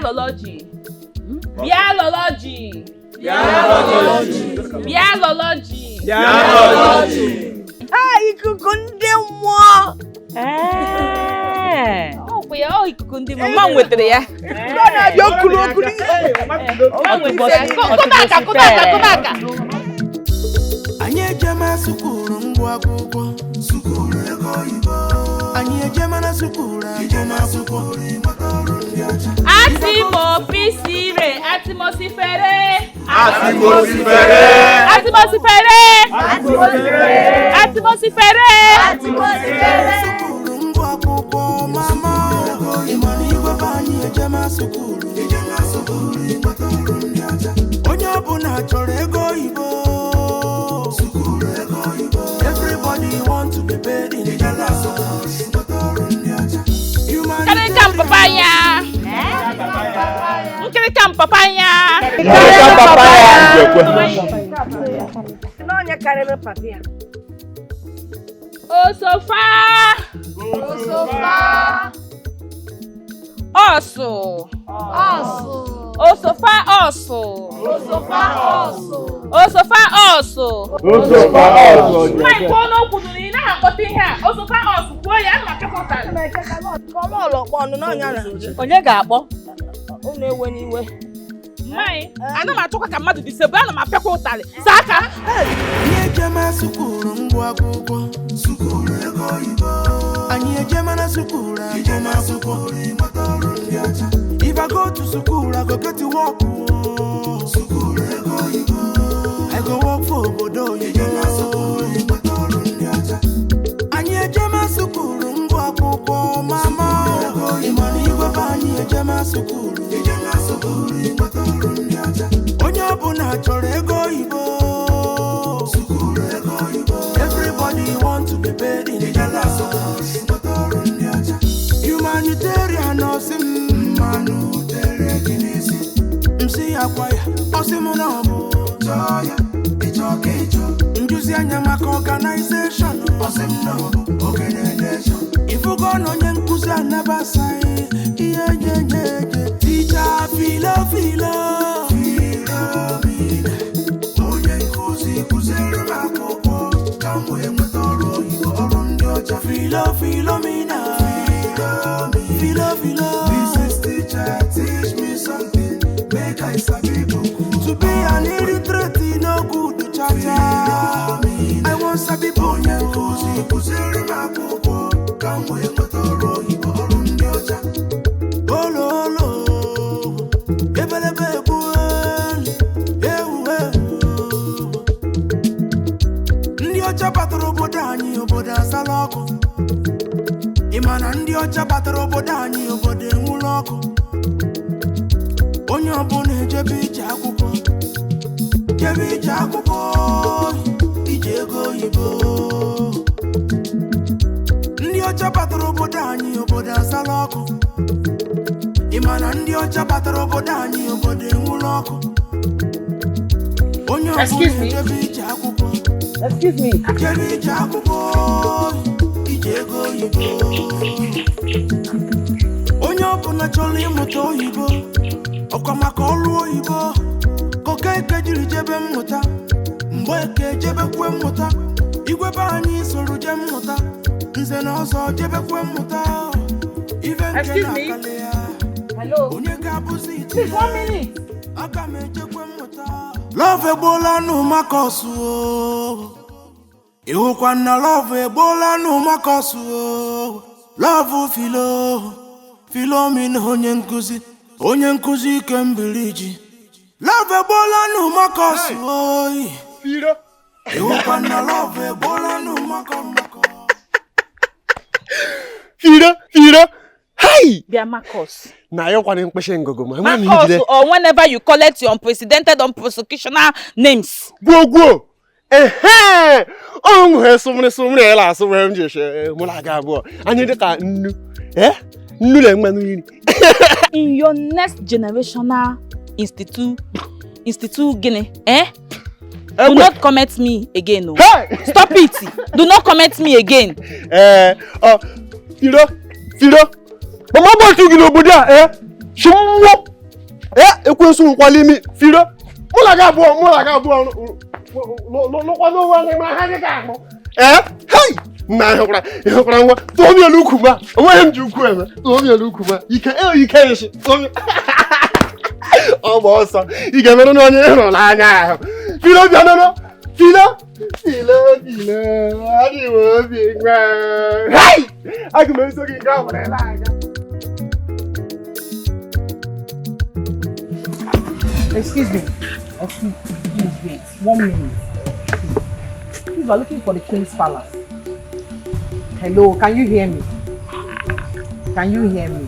Bialology. Bialology. Bialology. Bialology. Bialology. Ikuku ndị mmụọ. Oh, we are ikuku ndị mmụọ. Mama wetere ya. Na-abịa okulu. Kụnaka. Anyị ejema sukuru ngwa akwụkwọ. Sukuru ego oyibo. Anyị ejema na sukuru ejema sukuru matarụ ndị ọcha. Atimosifere. Atimosifere. Atimosifere. Atimosifere. Atimosifere. Atimosifere. Sukuru ngwa akwụkwọ mama. Imani igwe anyị ejema sukuru. Ejema sukuru matarụ ndị ọcha. Onye ọbụla chọrọ ego oyibo. Sukuru ego oyibo. Everybody want to be paid in dollars. Karikam papaya. Karikam papaya. N'onye karịrị papaya. Osofa. Oso. Osofa oso. My phone open ni na akọta ihe a. Osofa oso kwuo ya na kapọtara. Kọlọlọ kpọnụ n'ọnya na. Onye ga-akpọ? Unu ewe n'iwe. Mai, ana m achọkwa ka mmadụ dị sebe, ana m apịakwa ụtalị. Saa aka. Anyị ejema sukuru ngwa akwụkwọ. Sukuru ego oyibo. Anyị ejema na sukuru ejema sukuru matarụ ndị ọcha. If I go to school, I go get to work. Sukuru ego oyibo. I go work for obodo ejema sukuru matarụ ndị ọcha. Anyị ejema sukuru ngwa akwụkwọ mama. Imani igwe anyị ejema sukuru. Ejema sukuru matarụ ndị ọcha. Onye ọbụla chọrọ ego oyibo. Sukuru ego oyibo. Everybody want to be paid in dollars. Matarụ ndị ọcha. Humanitarian osim. Humanitarian kinesi. Msi akwaya. Osim n'ọbụ. Chọya. Ịchọ. Njuzi anya maka organization. Osim n'ọbụ. Organization. Ifugo onye nkuzi anabasaghị. Ihe. Teacher filo. Onye nkuzi kụziri m akwụkwọ. Ka m wee nweta ọrụ oyibo ọrụ ndị ọcha. Philomena. This is teacher, teach me something. Make I sabi book. To be an illiterate, no good cha-cha. I want sabi book. Onye nkuzi kụziri m akwụkwọ. Ka m wee nweta ọrụ oyibo ọrụ ndị ọcha. Olo. Ebelebe egbuel. Ndị ọcha batara obodo anyị, obodo asala ọkụ. Ịmana ndị ọcha batara obodo anyị, obodo enwụrụ ọkụ. Onye ọbụla ejebe ije akwụkwọ. Ije ego oyibo. Ndị ọcha batara obodo anyị, obodo asala ọkụ. Ịmana ndị ọcha batara obodo anyị, obodo enwụrụ ọkụ. Onye ọbụla ejebe ije akwụkwọ. Jebe ije akwụkwọ. Ije ego oyibo. Onye ọbụla chọrọ ịmụta oyibo. Ọkwa maka ọrụ oyibo. Kokeke jiri jebe mmụta. Mgbe eke jebekwe mmụta. Igwe be anyị soro je mmụta. Nze na ọzọ jebekwe mmụta. Ive nke na-akale ya. Onye ga-abụzi iti. Aga m ejekwe mmụta. Love egbola nụ maka ọsụ. Ịhụkwa na love egbola nụ maka ọsụ. Love Philomena onye nkuzi ike mbiriji. Love egbola nụ maka ọsụ. Ịhụkwa na love egbola nụ maka Firo. Hi! They are Marcos. Na yo kwa mkpeshe ngogo ma. Marcos, or whenever you collect your unprecedented, unprosecutional names. Gwo. Onwe sumre la so we mjeshe mo la ga bo. Anyi de ka nnu. Nnu le ngmanu yiri. In your next generational institute Guinea, do not comment me again, no. Hey! Stop it. Do not comment me again. Firo. Mama bo tu gino buda, Shimwo. ekwensu nkwali mi firo mula ga bo no kwano wa ma ha ga mo hey ma hokra nwa to mi olukuma o hem ji ukwu eme to mi olukuma ike ishi to mi o bo so ige mero no onye ro la anya firo bia no filo adi wo bi ngwa hey agme so ki ga mo la Excuse me. Please wait. 1 minute. You are looking for the King's Palace. Hello, can you hear me? Can you hear me?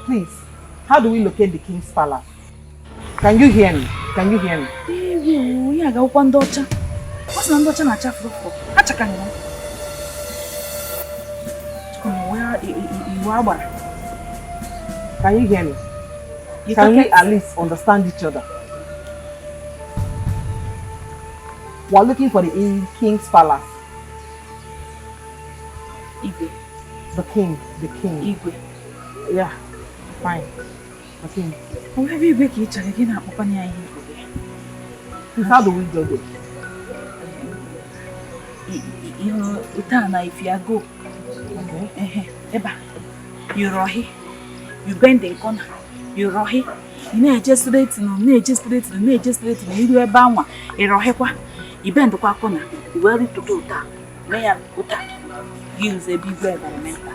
Please, how do we locate the King's Palace? Can you hear me? Can you hear me? Ya ga ukwa ndocha. What's na ndocha na chafu fo? Achaka ni. Where you are. Can you hear me? Can we at least understand each other? We are looking for the King's Palace. Igwe. The king. Igwe. Yeah. Fine. Okay. Where we break each other again at Papa Nia. How do we do it? You know, if you go, Eba, you rohi, you bend the corner, you rohi, you may just straight, you do a bama, a rohequa, you bend the corner, you wear it to do that. May I put that? Use a big environmental.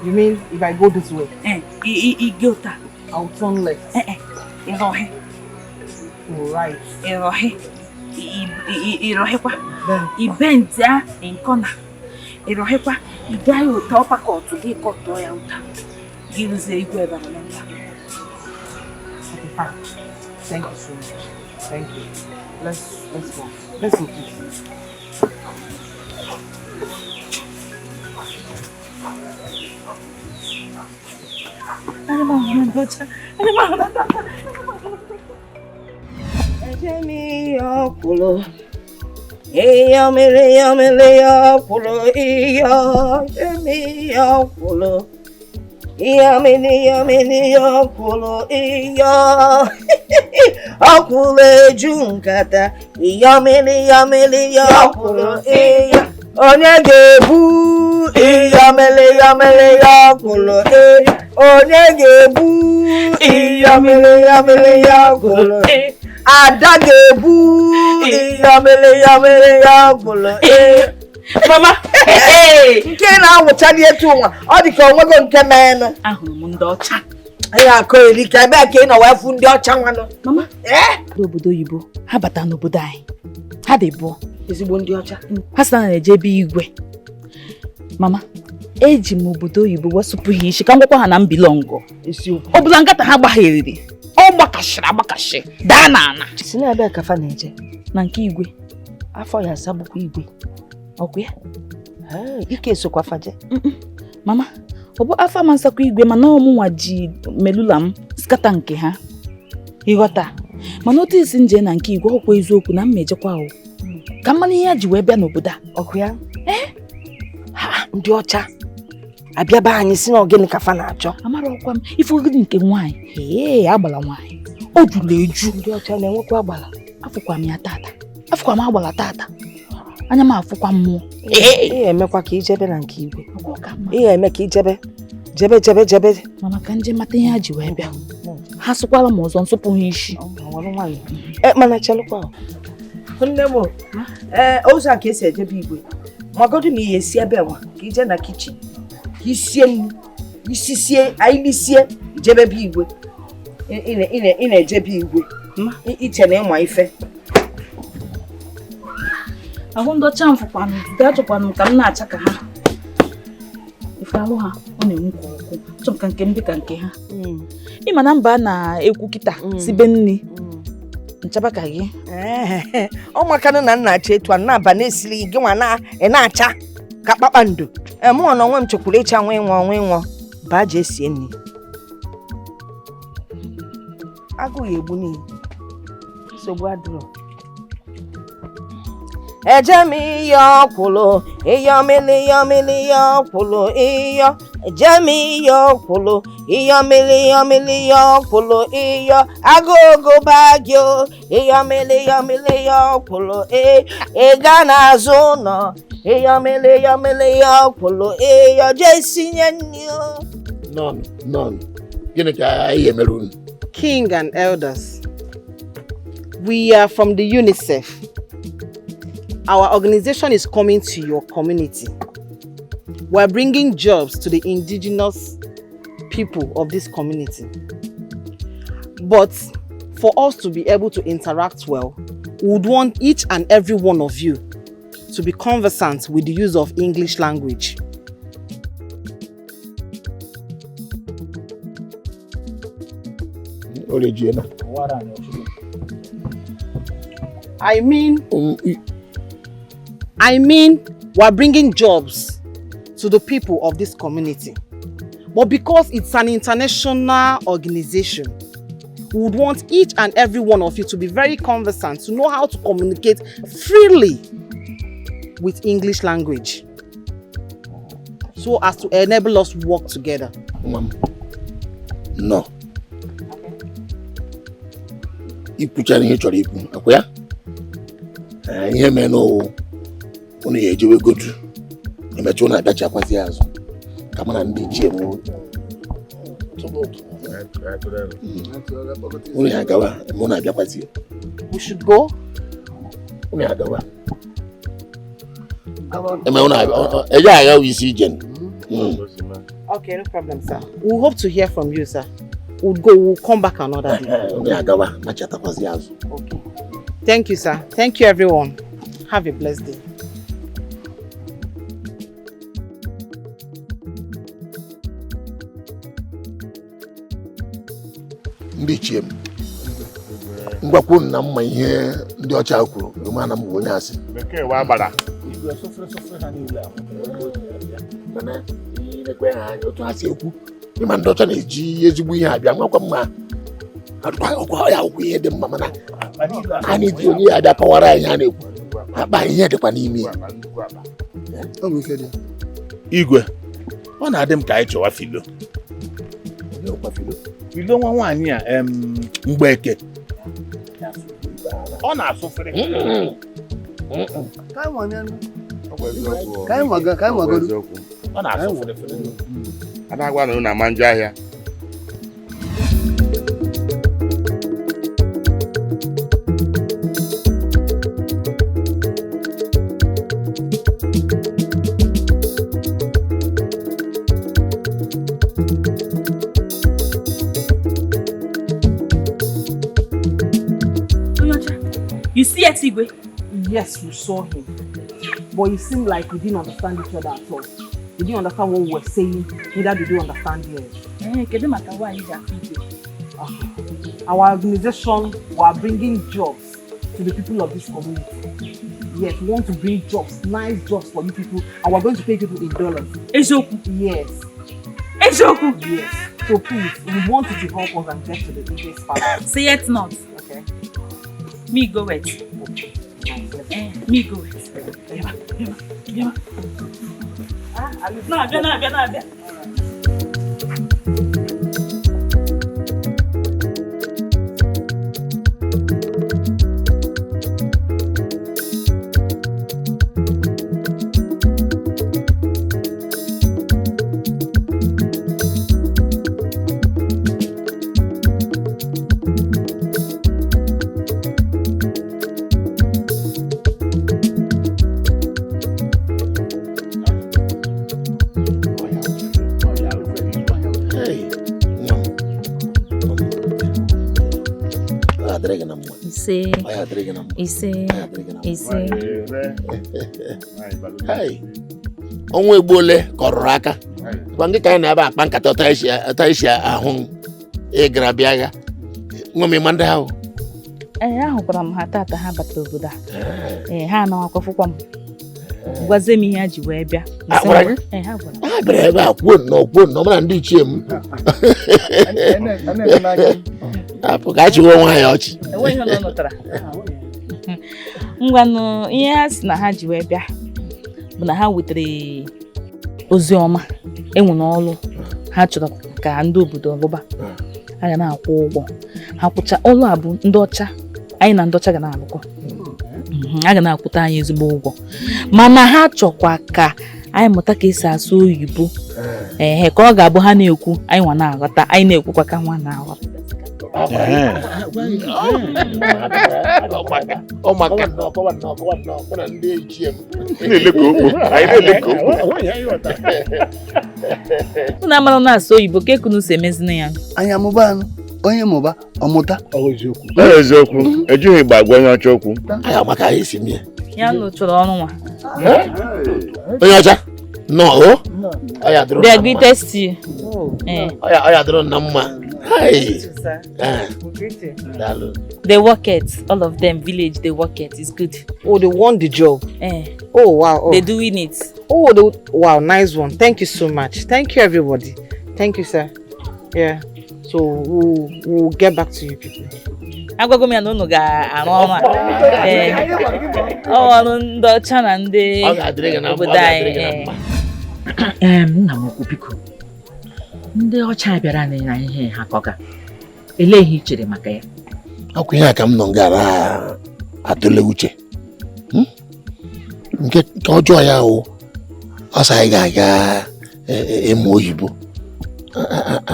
You mean if I go this way? Go that. I'll turn left. Right. Then he bends in corner. He guy will top a coat to get caught to out. Give us a good environmental. Okay, fine. Thank you so much. Thank you. Let's go. Let's go, please. Onye ga-ebu iyamele ya kwụlụ onye ga-ebu iyamele ya kwụlụ ada ga-ebu iyamele ya kwụlụ mama nke na-awụcha dị etu nwa ọ dị ka onwego nke menụ ahụrụ m ndị ọcha ya akọ eri ka ebe ka ị nọ wee fụ ndị ọcha nwanụ mama obodo oyibo ha bata n'obodo anyị ha dị bụọ ezigbo ndị ọcha ha sị na na-ejebe igwe mama eji m obodo oyibo wasụpụ ha isi ka m gwakwa ha na mbilongo isiokwu ọ bụla nkata ha gbagheriri ọ gbakashị daa n'ala si na ebe kafa na-eje na nke igwe afọ ya asagbukwa igwe ọkụ ya ike sokwa faje mama ọ bụ afọ ama nsakwa igwe mana ọmụnwa ji melula m skata nke ha ịghọta mana otu isi nje na nke igwe ọkwa eziokwu na m mejekwa ahụ ka mmanụ ihe ya ji wee bịa n'obodo a ọkụ ya ha ndị ọcha abịaba anyị si na ogene kafa na-achọ amara ọkwa m ife ogidi nke nwaanyị agbala nwaanyị o juru eju ndị ọcha na-enwekwa agbala afụkwa m ya tata afụkwa m agbala tata anya m afụkwa mmụọ ihe emekwa ka ijebe na nke igwe ihe eme ka ijebe jebe mana ka nje mata ihe ha ji wee bịa ha sụkwala m ọzọ nsụpụ ha isi mana chelụkwa nne m ụzọ a ka esi ejebe igwe magodu na ihe esi ebe nwa ka ije na kichin ka isie nnu isisie anyị lisie ijebebe igwe ị na-ejebe igwe iche na ịma ife ahụ ndọcha m fụkwanụ ga-achọkwanụ ka m na-acha ka ha ife alụ ha ọ na-enwukwa ọkụ chọm ka nke m dị ka nke ha ịma na mba a na-ekwu kịta sibe nni nchaba ka gị ọ makanụ na nna acha etu a na-aba na-esiri gị nwa na-acha ka kpakpando Mo no nwem chocolate nwe ba je sie ni. Agu yebu ni. So bu adro. Ejemi yo kulo, iyomili yo kulo iyo. Ejemi yo kulo, iyomili yo kulo iyo. Agogo bagyo, iyomili yo kulo Gana zono, iyomili yo kulo iyo. Jesinyenyo. None. Gini ka yemerun. King and elders, we are from the UNICEF. Our organization is coming to your community. We're bringing jobs to the indigenous people of this community. But for us to be able to interact well, we would want each and every one of you to be conversant with the use of English language. I mean, we're bringing jobs to the people of this community. But because it's an international organization, we would want each and every one of you to be very conversant, to know how to communicate freely with English language, so as to enable us to work together. No. Ipuchani he chori ipu. Akoya? Ihe me no onu ye jewe godu. Emecho na adachi akwasi azu. Kama na ndi ichie mu. Onu ya gawa, mo na abiakwasi. We should go. Onu ya gawa. Eme onu eja aga we see Jen. Okay, no problem, sir. We hope to hear from you, sir. We'll come back another day. Okay. Thank you, sir. Thank you, everyone. Have a blessed day. Ndị chiem. Ngwakwu na mma ihe ndị ọcha kwuru, ruma na m onye asị. Bekee wa agbara. Igwe sofre ha niile ahụ. Mana ilekwe ha otu asị ekwu. Ịma ndị ọcha na-eji ezigbo ihe abịa nwakwa mma. Ọkwa ya okwu ihe dị mma mana a na-eti onye ya abịa kọwara anyị ha na-ekwu. Akpa ihe dịkwa n'ime ya. Ọ bụ ife dị. Igwe, ọ na-adị m ka anyị chọwa Filo. Filo nwa nwaanyị a Mgbeke. Ọ na-asụfere. Ka anyị nwagodo. Ọ na-asụfere. A na-agwa na ama njọ ahịa. You see Etigwe? Yes, we saw him. But it seemed like we didn't understand each other at all. We didn't understand what we were saying, neither did we understand yours. Our organization, we are bringing jobs to the people of this community. Yes, we want to bring jobs, nice jobs for you people, and we're going to pay people in dollars. Ejoku? Yes. Ejoku? Yes. So please, we want you to help us and get to the biggest part. Say it not. Okay. Me go wait. Me go wait. No. Hey, onwe gbole kọrọ aka. Kwa ndị ka anyị na-aba akpa nkata ọta isi ahụ ịgara bịa ya. Nwome manda ahụ. Ahụkwara m ha tata ha bata obodo a. Ha anawakwa fụkwa m. Gwaze m ihe ha ji wee bịa. Ha bịara ebe a kwuo nnọọ mana ndị ichie m. Apụ ka chịwa onwe ya ọchị. Enweghị ihe ọ nọtara. Ngwanụ ihe ha si na ha ji wee bịa bụ na ha wetara ozi ọma enwe n'ọlụ ha chọrọ ka ndị obodo rụba. Ha ga na-akwụ ụgwọ. Ha kwụcha ọlụ a bụ ndị ọcha, anyị na ndị ọcha ga na-alụkọ. A ga na-akwụta anyị ezigbo ụgwọ. Mana ha chọkwa ka anyị mụta ka esi asụ oyibo. Ka ọ ga-abụ ha na-ekwu anyị nwa na-aghọta, anyị na-ekwukwa ka nwa na-aghọta. Unu amara na-asụ oyibo ka ekunu si emezina ya. Anyị amụba anụ, onye mụba ọmụta. Eziokwu, ejighị igba agwa onye ọcha okwu. Anyị amaka anyị si mie. Ya nụ chọrọ ọrụ nwa. Onye ọcha? No. They are greatest to you. Oya dịrị na mma. They work it, all of them, village, they work it, it's good. Oh, they won the job. Oh, wow. Oh. They're doing it. Oh, wow, nice one. Thank you so much. Thank you, everybody. Thank you, sir. Yeah. So we'll get back to you people. Agwago mi anu ga arụ ọrụ a. Ọrụ ndị ọcha na ndị obodo anyị. Nna m okwu biko. Ndị ọcha bịara na ihe ha kọga. Ele ihe chere maka ya. Ọkụ ihe aka m nọ gara atụle uche. Nke ọjọọ ya o. Ọsa anyị ga-aga ịmụ oyibo.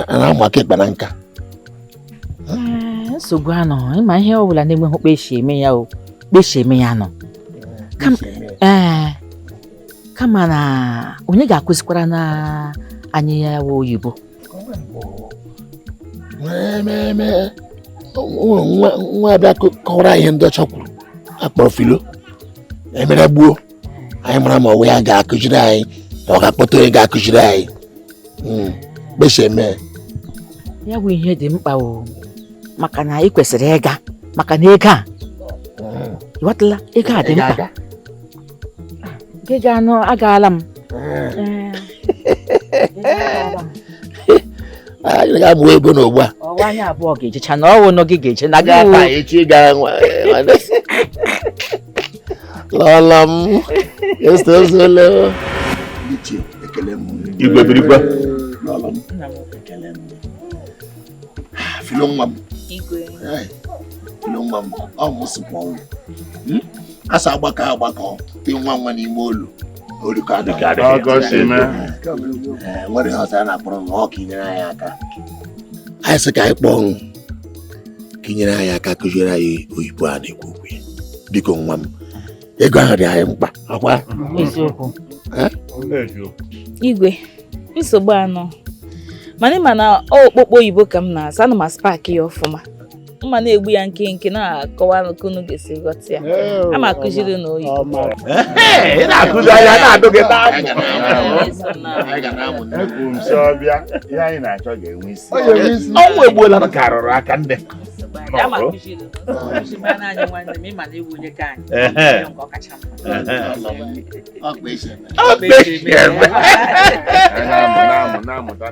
Na-amụ aka ịkpa na nka. Nsogbu anọ, ịma ihe ọ bụla na-enweghị kpeshi eme ya o. Kpeshi eme ya nọ. Kama na onye ga-akụzikwara na anyị ya oyibo. Nwa abịa kọwara ihe ndị ọcha kwuru akpọrọ filo emere gbuo anyị mara ma onwe ya ga-akụziri anyị na ọ ga-akpọta onye ga-akụziri anyị kpeshi eme ya bụ ihe dị mkpa o maka na ị kwesịrị ịga maka na ego a ịghọtala ego a dị mkpa gị ga-anụ agaala m anyị ga-amụ ebo n'ogbu a ọwa anyị abụọ ga-ejecha na ọwụ nọ gị ga-eje na gị taa echi gara lọla m estozole igwe birikwa filo nwa m Igwe. filo nwa m ọ mụsịkwa ọnwụ asa agbakọ dị nwa n'ime olu orikọ adịghị nwere ọzọ a na-akpọrọ na ọ ka inyere anyị aka anyị sị ka anyị kpọọ ka inyere anyị aka kụziere anyị oyibo a na-ekwu okwu ya biko nwa m ego ahụ dị anyị mkpa akwa eziokwu Igwe, nsogbu anọ. Mana ịma na okpokpo oyibo ka m na-asa na ma spark ya ọfụma. Mma na-egbu ya nke na-akọwa n'oke unu ga-esi ghọta ya. Ama akụziri na oyibo. Ị na-akụzi anya na-adụ gị anyị ga na-amụ ihe anyị na-achọ ga-enwe isi ọnwụ egbuola ka arụrụ aka ndị Ama akụziri. Mana anyị nwanne m ịma na ewu onye ka anyị. Nke ọkacha na-amụta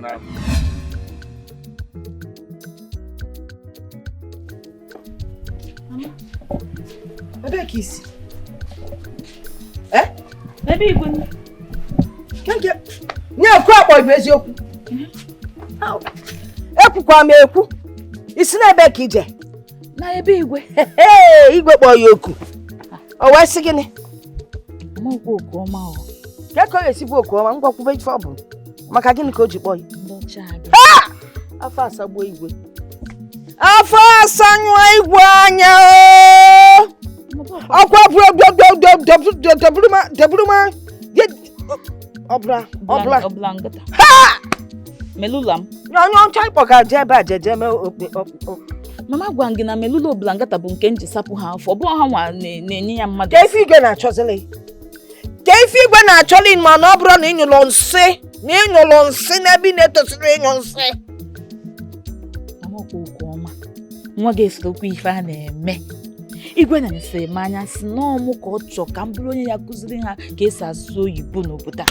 Ebe ka isi? Ebe Igwe. Nke nye ekwu akpọ ibu eziokwu. Ekwukwa m ekwu. Isi n'ebe ka ije? Na ebe Igwe. Igwe kpọọ ya oku. O wee sị gịnị? Ọmụkwụ oku ọma ọ. Ka ka ọ esi bụ oku ọma ngwakwube ife ọ bụ. Maka gịnị ka o ji kpọọ ya? Ndị ọcha abịa. Afọ asagbuo Igwe. Afọ asanyụọ Igwe anya ọkwa debruma ọbụla ngata. Melula m. Onye ọcha ịkpọ ga je ebe a jeje mee Mama gwa gị na melula ọbụla ngata bụ nke nji sapụ ha afọ. Ọ bụ ha nwa na-enye ya mmadụ. Ka ife Igwe na-achọzili. Ka ife Igwe na-achọli ma na ọ bụrụ na ịnyụlọ nsị n'ebe ị na-etosiri ịnyụ nsị. Amakwa okwu ọma. Nwa ga-esoro okwu ife a na-eme. igwe na-ese m anya si n'ọmụ ka ọ chọọ ka m bụrụ onye ya kụziri ha ka esi asụ oyibo n'obodo a.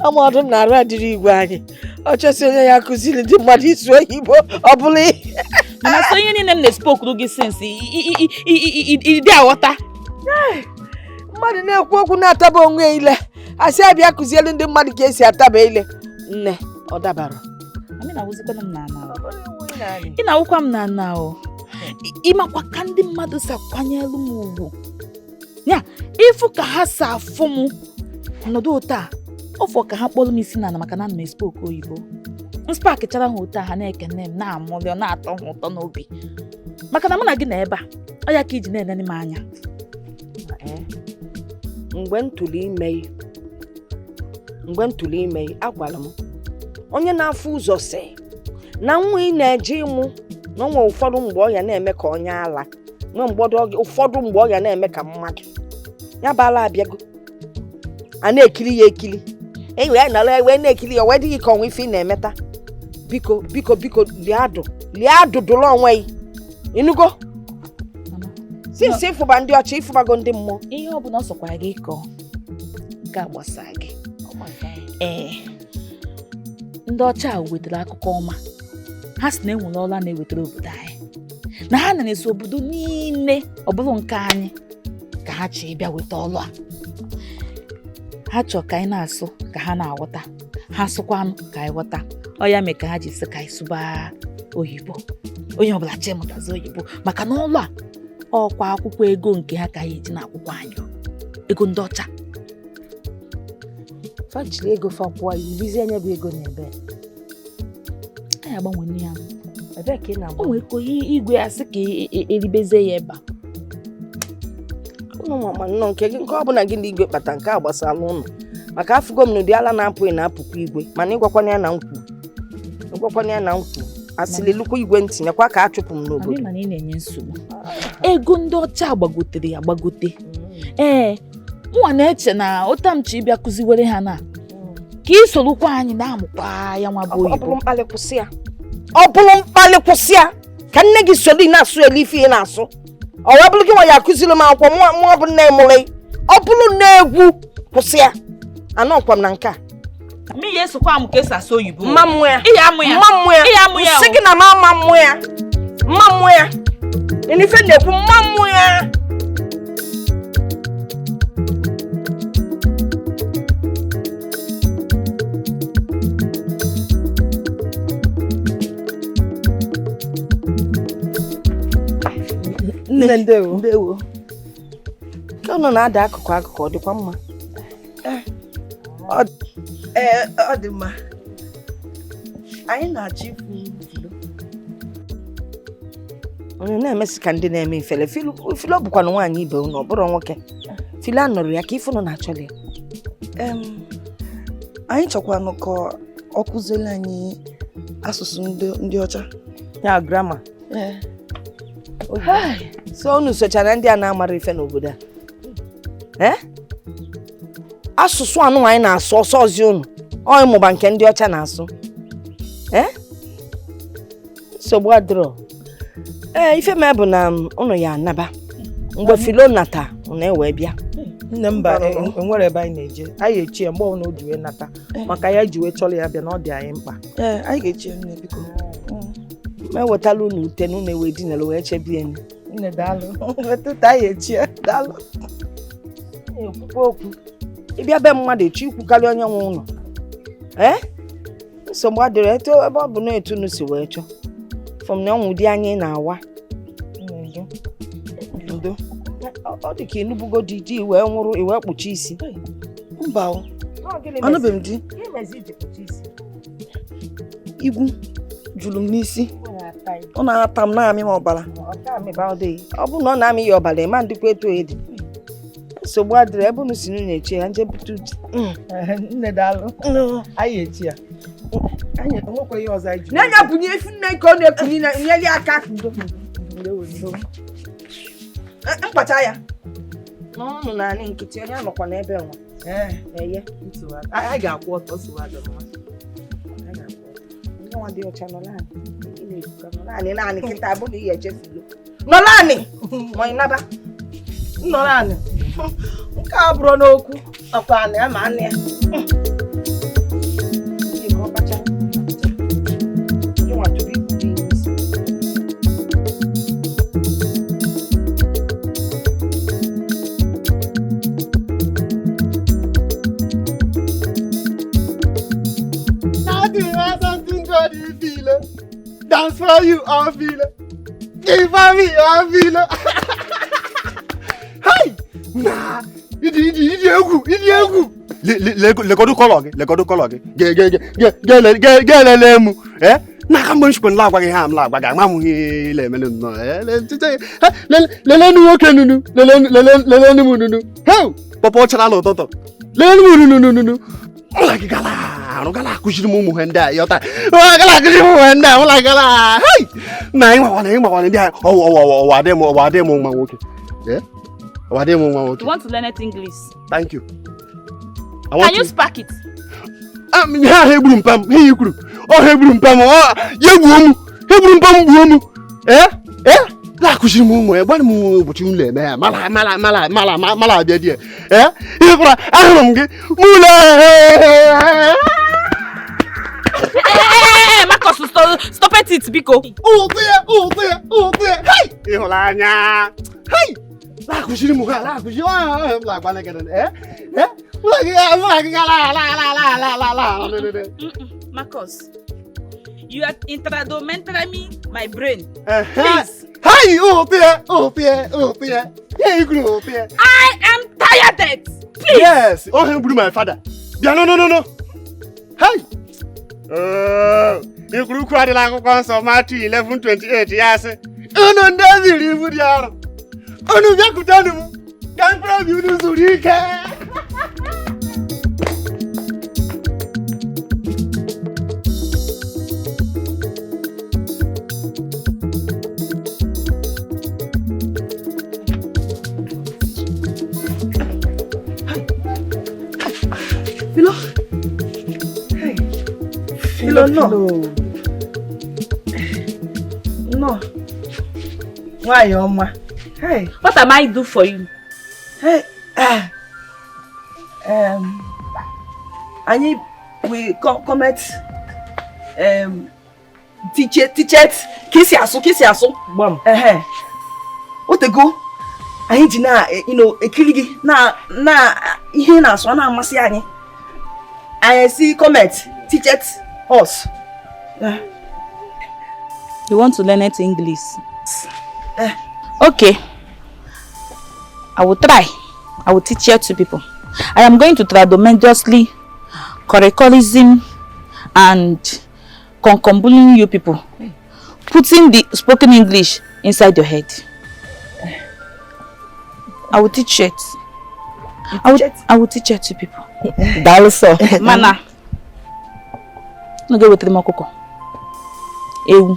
Amadụ na-arụ adịrị igwe anyị. Ọ chọsị onye ya kụziri ndị mmadụ ịsụ oyibo ọ bụla mana so ihe niile m na-espokuru gị sinsi ịdị aghọta. Mmadụ na-ekwu okwu na-ataba onwe ile asị abịa kụzielu ndị mmadụ ka esi ataba ile. Nne ọ dabara. Ị na-awụkwa m na nna o. Ịmakwa ka ndị mmadụ si akwanyelu m ugwu. Ya ịfụ ka ha si afụ m nọdụ otu a ọfọ ka ha kpọrọ m isi n'ala maka na ana m espoke oyibo. Mspakịchara ha otu a ha na-ekene m na-amụrị ọ na-atọ ha ụtọ n'obi maka na mụ na gị na ebe a ọ ya ka iji na-enene m anya. Mgbe ntụli ime agwara m onye na-afụ ụzọ sị na nwa ị na-eje ịmụ na onwe ụfọdụ mgbe ọ ya na-eme ka onye ala ụfọdụ mgbe ọ ya na-eme ka mmadụ ya bala abịago a na-ekiri ya ekiri enwe ya nara wee na-ekiri ya wee dịghị ka onwe ife ị na-emeta. Biko liadụ dụrụ onwe gị ịnụgo sinsi ịfụba ndị ọcha ịfụbago ndị mmụọ. Ihe ọ bụla ọ sọkwara gị kọọ nke a gbasara gị. Ndị ọcha wetara akụkọ ọma ha si na enwere ọla na-ewetara obodo anyị na ha na-eso obodo niile ọ bụrụ nke anyị ka ha chọọ ịbịa weta ọlụ a. Ha chọọ ka anyị na-asụ ka ha na-aghọta ha sụkwanụ ka anyị ghọta. Ọ ya mee ka ha ji sị ka anyị sụba oyibo onye ọbụla chee mụtazi oyibo maka na ọlụ a ọkwa akwụkwọ ego nke ha ka ha eji na akwụkwọ anyị ego ndị ọcha. Fajiri ego fapụọ ibizi anya bụ ego n'ebe anyị agbanwe ya ebe ka ị na-agba. O nwere ka igwe asị ka eribezie ya ebe a. Ụnụ mama nnọọ nke ọ bụla gị ndị igwe kpata nke a gbasara ụnụ maka afụgo m n'ụdị ala na-apụghị na-apụkwa igwe mana ịgwakwana ya na nkwu asịlelukwa igwe ntị nekwa ka a chụpụ m n'obodo. Mana ị na-enye nsogbu. Ego ndị ọcha agbagotere ya agbagote. Nwa na-eche na ụtamchi ịbịa kụziwere ha na ka ị sorokwa anyị na-amụkwa ya nwa bụ oyibo. Ọ bụrụ mkpali kwụsị ya ka nne gị soro ị na-asụ elu ife ị na-asụ ọ wee bụrụ gị nwa ya akụziri m akwụkwọ mụ bụ nne mụrụ ọ bụrụ na egwu kwụsị ya anọkwa m na nke a. Mmiri esokwa m ka esi asụ oyibo. Mma mmụ ya sị gị na mma mmụ ya ife na-ekwu mma mmụ ya. Nne ndewo ka ụnụ na-ada akụkụ ọ dịkwa mma? Ọ dị mma. Anyị na-achọ ifu Filo. Onye na-emesi ka ndị na-eme ifele Filo bụkwa na nwaanyị ibe unu ọ bụrụ nwoke. Filo anọrọ ya ka ifunu na-achọli. Anyị chọkwanụ ka ọ kụziere anyị asụsụ ndị ọcha. Ya grama. So unu sochara ndị a na-amara ife n'obodo a. Asụsụ anụ anyị na-asụ ọsọ ọzi unu ọ ịmụba nke ndị ọcha na-asụ. Nsogbu adịrọ. Ife mee bụ na unu ya anaba mgbe Filo nata unu ewe bịa. Nne mba enwere ebe anyị na-eje anyị echi mgbe ọ na oji wee nata maka ya ji wee chọrọ ya bịa na ọ dị anyị mkpa. Anyị ga-echi nne biko. Ma ewetala unu ute na unu ewe dinara wee chebie nne. Nne daalụ. Wetụta anyị echi daalụ. Ekwukwa okwu ịbịa be mmadụ echi ikwukarị onye nwe ụlọ. Nsogbu adịrị eto ebe ọ bụ na etu unu si wee chọọ fọm na ọnwụ dị anyị na-awa. Ndo ọ dị ka enubugo di wee nwụrụ iwe kpuchi isi. Mba o anụbeghị m di. Igwu juru m n'isi ọ na-ata m na-amị m ọbara. Ọ bụ na ọ na-amị ya ọbara ịma ndịkwa eto edi. Nsogbu adịrị ebe unu si n'ụlọ echi ya nje bute uche. Nne daalụ. Anyị echi ya. Anyị enwekwa ihe ọzọ anyị ji. N'anya bunye efu nne ka ọ na-ekuni na nyeli aka. Mkpacha ya. N'ọnụ na anị nkịtị onye anọkwa n'ebe nwa. Eye. Anyị ga-akwụ ọtọ so adọ mma. Nwa dị ọcha nọ naanị. Nani kita abu ni ye Filo. Nolani. Mo inaba. Nolani. Nka abro na okwu. Akwa na ma ane. You want to be things. Nothing has something to feel it. Dance for you, I feel it. Give for me, I feel it. Hey! Nah! Idi egu. Le kodu kologe. Ge lemu. Eh? Na ka mo shpon la gwa ge ham la gwa ga ma mu hi le mele no. Le nu oke nunu. Le nu mu nunu. Hey! Popo chara lo toto. Le nu nunu. Ola ki gala kushiri mu henda yota. Gala kushiri mu henda, ola gala. Hey! Na ima wane dia. Wa de mo ma woke. Eh? Wa de mo ma woke. You want to learn it English? Thank you. Can you spark it? Ya hebrum pam, he yukuru. Oh hebrum pam, yeguomu. Hebrum pam buomu. Eh? La kushiri mu e gba mu buchi nle me. Mala bia die. Eh? Ifra ahum ge mule. Marcus, stop it, Biko. Oh there. Hey! Iholanya. Hey! La kushiri mu la kushiri la gba negeden. Eh? Marcus, you are introducing my brain. Please. Hi, there. Yeah, you grow up here. I am tired. Please. Yes. Oh, him blew my father. Yeah, no. Hi. You grew quite a lot of Matthew 11:28. Yes. Oh, no, that's it. You would yar. Oh, no, you could tell him. Can't prove you to Zurika. Philo, no. Why, Oma? Hey. What am I do for you? Hey. We comment. Teachers. Kisi aso. Bam. What the go? I need na, ekiligi na ihe na aso na amasi anyị. I see comment. Teachers us. You want to learn it English? Okay. I will try. I will teach you two people. I am going to tradomendiously curriculism and concombuling you people. Putting the spoken English inside your head. I will teach it. I will teach it to people. Also. Mana. No go with the mokoko. Ewu.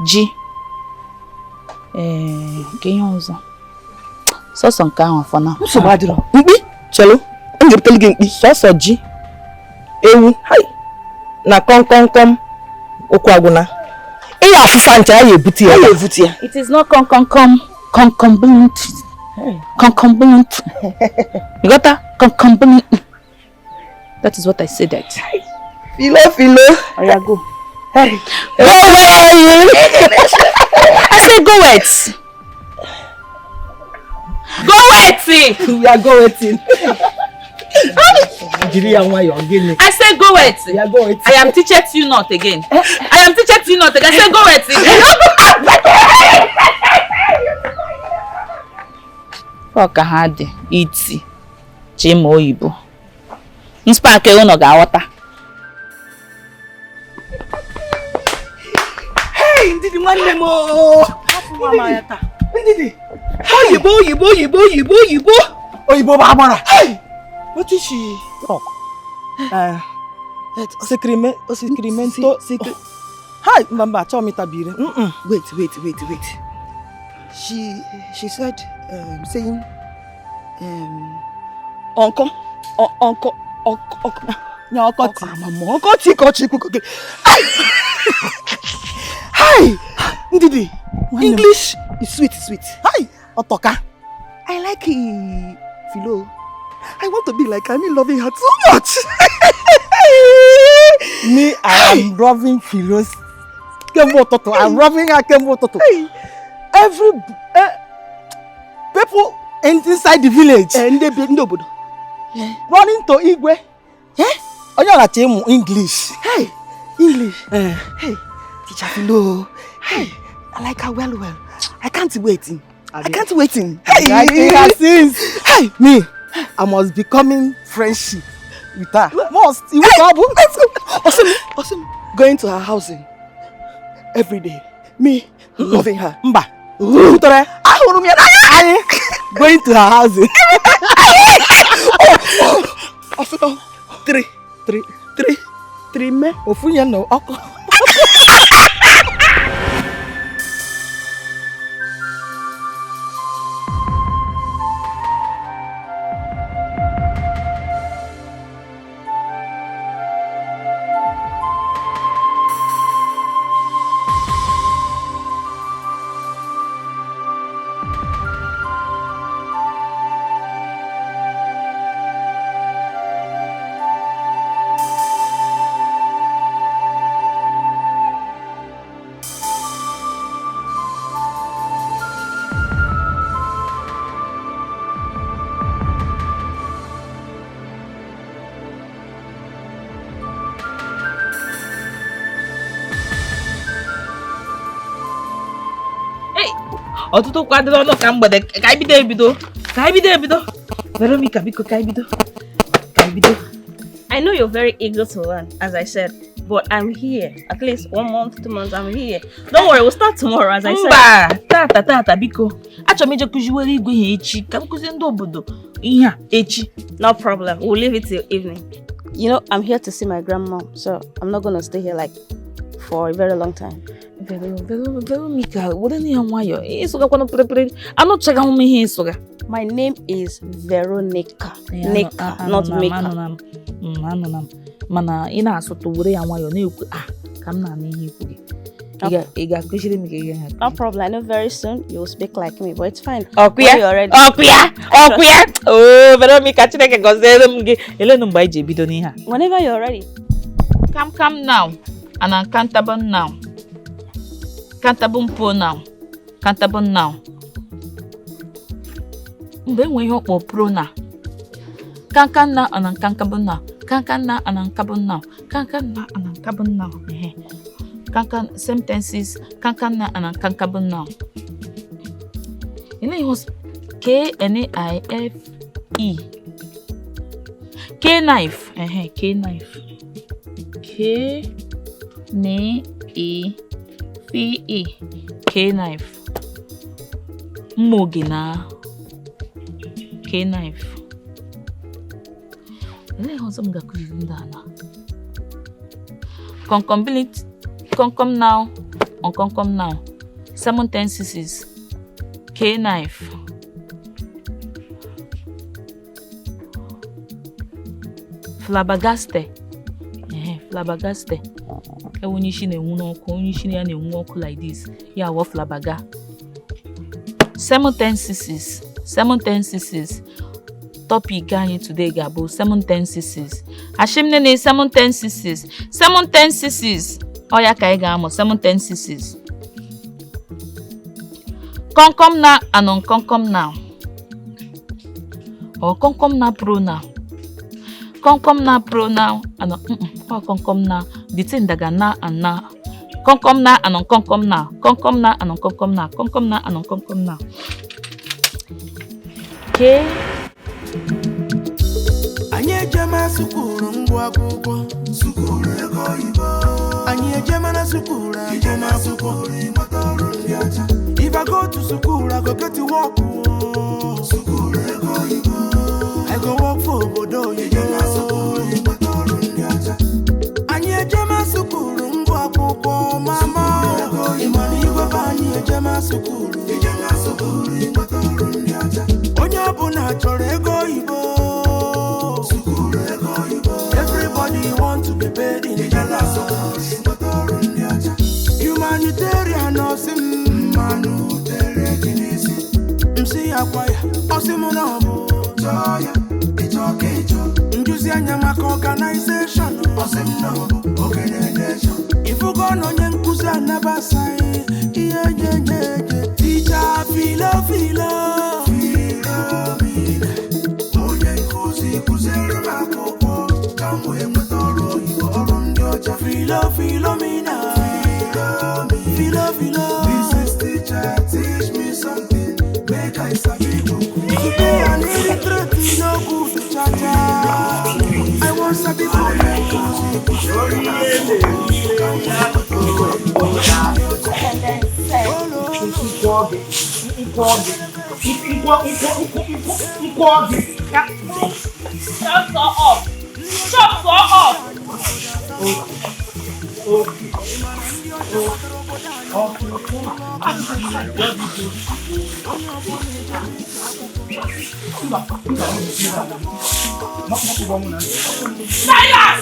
Ji. Kenyozo. So some kind of fun. So bad. Mbi. Chelo. Ngir telgi mbi. So ji. Ewu. Hai. Na kom. Okwaguna. Iya afufa ncha ya ebuti ya. It is not concombulant. Concombulant. You got that? Concombulant. That is what I said that. Philo. Oya go. Hey. Go where? I said go wait. Go wait. We are go waiting. I said go wait. We are go waiting. I am teaching you not again. I am teaching you not again. I said go wait. Fuck hard. Iti. Chimo oyibo. Nspark uno ga water. Hey, ndidi nwanne mo. Mama yata. Ndidi. Oyibo ba agbara. Hey. What is she? Talk. Secremento. Hi, Mamba, tell me tabire. Wait. She said, saying, Uncle. Hi! Ndidi, English is sweet. Hi! Otoka. I like Philo. I want to be like her, me loving her too much. Me, I am loving Philo's Kembo Toto. I'm loving her Kembo Toto. Every people inside the village and they be nobody running to Igwe. Oh, you are teaching English. Hey, English. Hey, teacher Philo. Hey, I like her well. I can't wait. Hey, me, I must be coming friendship with her. Must. You awesome. Going to her house every day. Me, loving her. Mba. Going to her house. Oh, three men. Ofunya no. Ọtụtụ kwadoro ọnụ ka mgbede ka anyị bido Veronica biko ka anyị bido. I know you're very eager to learn, as I said, but I'm here. At least 1 month, 2 months, I'm here. Don't worry, we'll start tomorrow, as I said. Tata biko. Achọrọ m ije kuziwere igwe ihe echi ka m kuzie ndị obodo ihe a echi. No problem. We'll leave it till evening. You know, I'm here to see my grandma, so I'm not going to stay here for a very long time. Veronica, were ni nwayọ. Ịsụga kwano pere. Anụchaga m ihe ịsụga. My name is Veronica. Nika, not Mika. Mana ị na-asụtụ were ya nwayọ na-ekwu ka m na-anụ ihe ikwu gị. Ị ga-akụziri m ka ị ga-ha. No problem. I know very soon you will speak like me, but it's fine. Ọkụya. Oh, Veronica, Chineke gọziere m gị. Elenu mgbe anyị ji ebido n'ihe a. Whenever you're ready. Come now. And uncountable now. Countable pronoun. Countable now. Mgbe enwe ihe ọkpọ pronoun. Kankan na and uncountable now. Kankan na and uncountable now. Kankan na and uncountable now. Kankan sentences. Kankan na and uncountable now. Ile ihe K-N-A-I-F-E. K-knife. K-knife. K-N-A-F-E. K-knife. Mogina. K-knife. Ile hoza mga kuzindana. Concombility. Concom now. Unconcom now. 7 tenses. K-knife. Flabbergaste. Flabbergaste. Onye isi na-enwu n'ọkụ, onye isi ya na-enwu ọkụ like this. Ya wa flabaga. 7 tenses. Topic anyị today ga-abụ 7 tenses. Ashimne na 7 tenses. 7 tenses. Oya ka anyị ga-amụ 7 tenses. Concom na and unconcom now. Or concom na pronoun. Concom na pronoun and concom na the thing daga na and na. Concom na and unconcom na. Concom na and unconcom na. Concom na and unconcom na. Okay. Anye jama sukuru ngwa akwụkwọ. Sukuru ego ibo. Anye jama na sukuru. Jama sukuru mataru ndị acha. If I go to school, I go get to work. Sukuru ego ibo. I go work for obodo. Jama sukuru mataru ndị acha. Anye jama sukuru ngwa akwụkwọ mama. Imani igwe ba anye jama sukuru. Jama sukuru mataru ndị acha. Onye ọbụla chọrọ ego ibo. Everybody want to be paid in dollars. Humanitarian Njusi akwaya, osimonobo, joya, icho. Njusi anyamaka organization, osimonobo, organization. If you go no nyenkuzi anabasai, yeah. Teacher, filo. Onyenkuzi kuzero makoko, kamwe motoro, ibo ndiocha. Philomena. This is teacher, teach me something. Make I sabi today I need to no good chacha. I want sabi Shut up.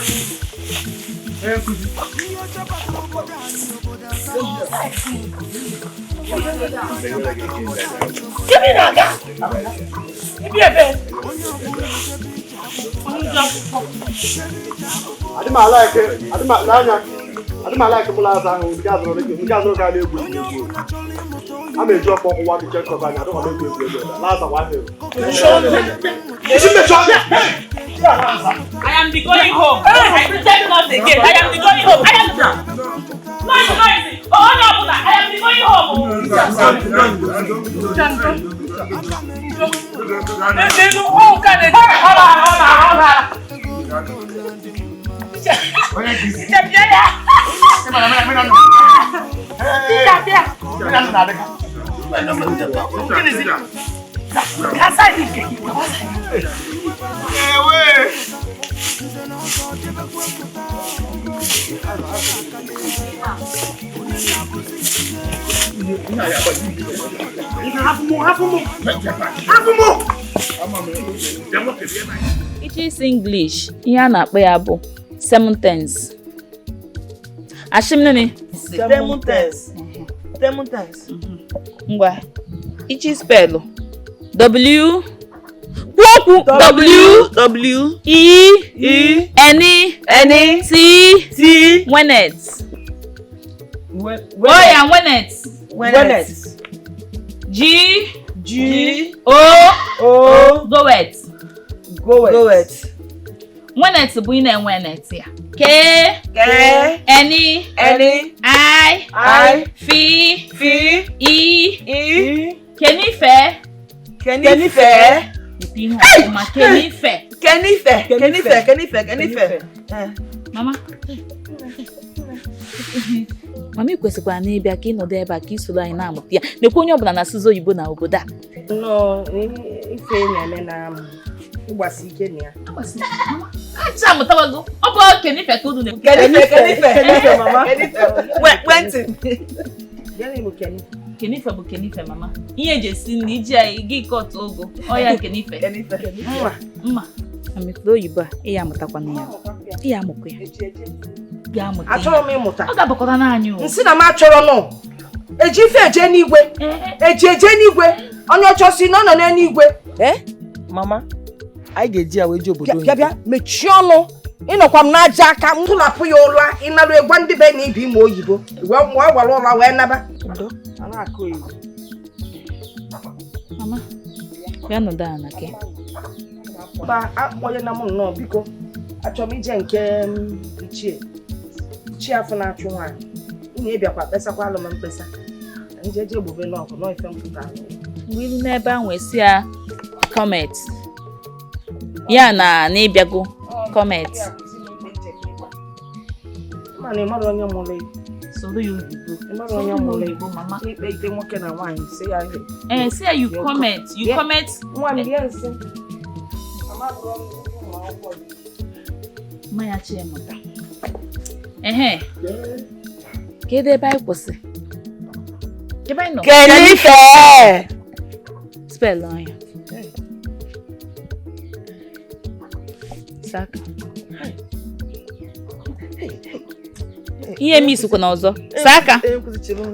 I like it. Plaza. We got no kind of I'm a drop off one check of I don't want to do it. Last one. I am the going home. I pretend not again. I am the going home. I am the noisy. Oh no, I am the going home. It is English. Ihe na-akpọ ya bụ 7 tense. Ashimnene. 7 tense. 7 tense. Ngwa. Ichi spell. W E N T Wenet. Wenet. G O Goet. Wenet bụ ina wenet ya. K N I F E Kenife. Mama. Mami kwesịkwara na ịbịa ka ịnọdụ ebe a ka isoro anyị na-amụta ya. Nekwa onye ọbụla na-asụsụ oyibo na obodo a. No, ife na-eme na ịgbasi ike na ya. Acha amụtawago. Ọ bụ Kenife ka unu na-ekwu. Kenife mama. Wentị. Kenife bụ Kenife mama. Ihe eji esi nri iji anyị gị kọtụ ogo. Ọ ya Kenife. Mma. Amịkpọ oyibo a, ị ya amụtakwana ya. Ị ya amụkwa ya. Achọrọ m ịmụta. Ọ ga-abakọta n'anyị o. Nsị na m achọrọ nụ. Eji ife eje n'igwe. Eji eje n'igwe. Onye ọchọsi na ọ nọ n'eluigwe. Mama, anyị ga-eji ya wee je obodo. Bịa mechie ọnụ. Ịnọkwa m n'aja aka m tụlapụ ya ụra ịnarụ egwa ndị be na ibi ime oyibo. Wee gbara ụra wee naba. A na-akụ oyibo. Mama, ya nọdụ ala ke. Ba akpọnye na m nnọọ biko. Achọrọ m ije nke ichie afọ na-achụ nwaanyị. Unu ịbịakwa kpesakwa alụ m mkpesa. Njeje egbube n'ọkụ nọ ife mpụta. Mgbe ilu n'ebe ahụ esi ya comment. Ya na n'ịbịago comment. Mana ịmara onye mụrụ ibu. Soro ya oyibo. Ịmara onye mụrụ ibu mama. Ikpe ite nwoke na nwaanyị si ya ihe. Say you comment. You comment. Nwa m bịa nsị. Maya Chiemụta. Kedu ebe anyị kwụsị? Ebe anyị nọ? Kenife! Spell anya. Saka. Ihe m isukwa n'ọzọ. Saka.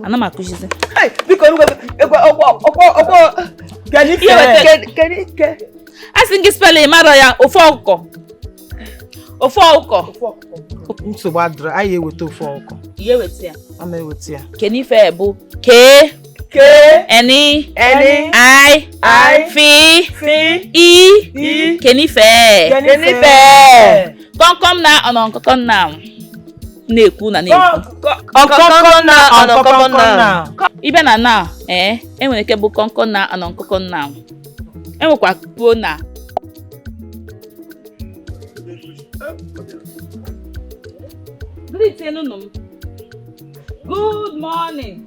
Ana m akụzizi. Biko ọgbọ Kenife. Asị gị spelling mara ya ofe ọkụkọ. Ofe ọkụkọ. Nsogbu adịrọ, anyị eweta ofe ọkụkọ. Ihe weta ya. Ama eweta ya. Kenife bụ K N I F E Kenife. Kom na ọnọ nkọkọ na na-ekwu na na-ekwu. Ọkọkọ na. Ibe na na enwere ike bụ kọnkọ na ọnọ nkọkọ na. Enwekwa pro na. Greet enunum. Good morning.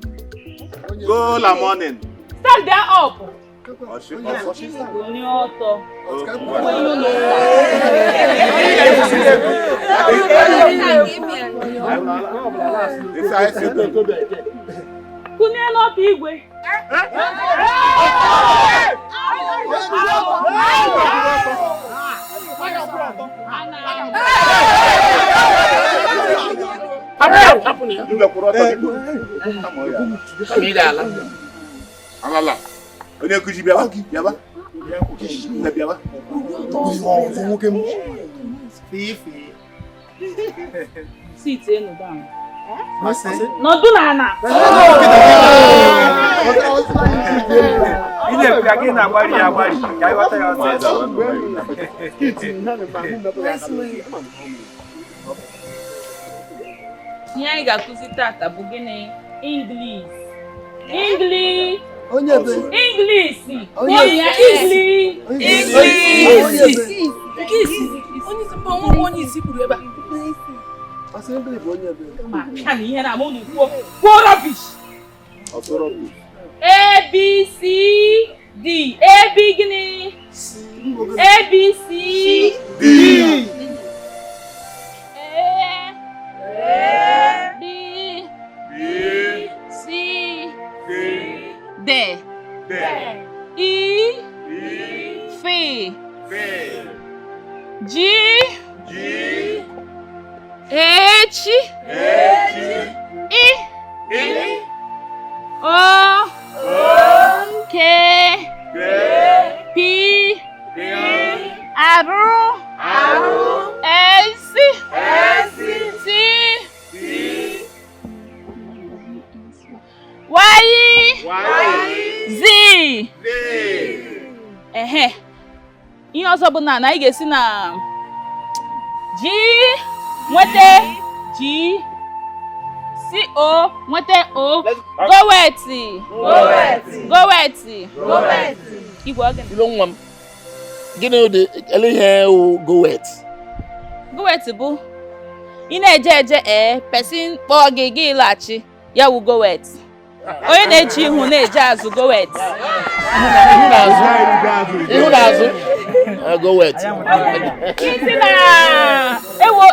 Good morning. Stand there up. Kunye n'ọpụ igwe. Alala. Onye kuji bịaba. Bịaba. Sit enu down. Nọdụ n'ala. Ile pia gị na-agbari ya ka anyị ghọta ya ọsọ. Ihe anyị ga-akụzi tata bụ gịnị? English. Onye be. English. Onye isi kwuru ebe a. Assembly bụ onye be. Ma ka na ihe na amụ n'ikwu rubbish. A B C D. A B gịnị? A B C D. A B C D. E F G H I O K P R S T Y Z. Ihe ọzọ bụ na anyị ga-esi na G nweta G C O nweta O go wet. Igwe oge Filo nwa m. Gịnị ụdị ele ihe go wet? Go wet bụ ị na-eje person kpọọ gị laghachi ya wụ go wet. Onye na-eji ihu na-eje azụ go wet. Ihu na-azụ. Go wet. Isi na ewo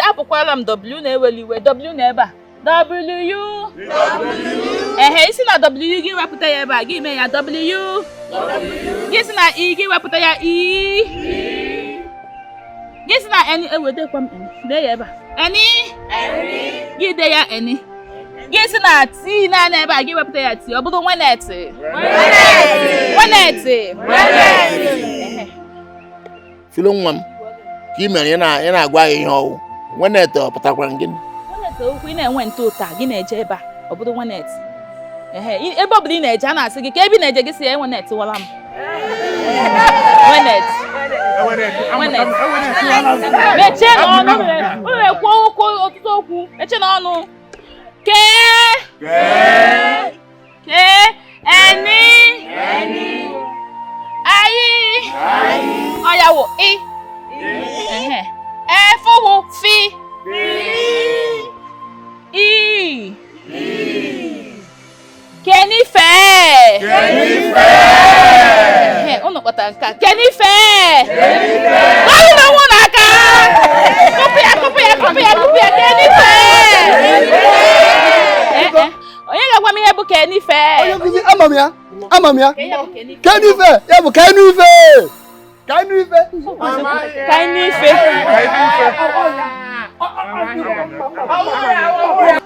apụkwala m W na-eweli iwe W na ebe a. W. Isi na W gị wepụta ya ebe a gị mee ya W. Gị si na E gị wepụta ya E. Gị si na N ewedekwa m dee ya ebe a. N. Gị dee ya N. Gị si na T na ebe a gị wepụta ya T ọ bụrụ Nwenet. Filo nwa m. Ka ị mere ị na-agwa anyị ihe ọwụ. Nwenet ọ pụtakwara gịnị? Okwu ị na-enwe ntụta gị na-eje ebe a ọ bụrụ Nwenet. Ebe ọ bụla ị na-eje a na-asị gị ka ebe ị na-eje gị si ya Nwenet wala m. Nwenet. Mechie n'ọnụ unu na-ekwu okwu ọtụtụ okwu. Mechie n'ọnụ. Ọya wụ I. Efu wụ Fi. I. Kenife. Unu kpọtara nka. Kenife. Ọrụ na nwụ n'aka. Kụpụ ya. Kenife. Onye ga-agwa m ihe bụ Kenife? Onye nkuzi ama m ya. Kenife. Ya bụ Kenife.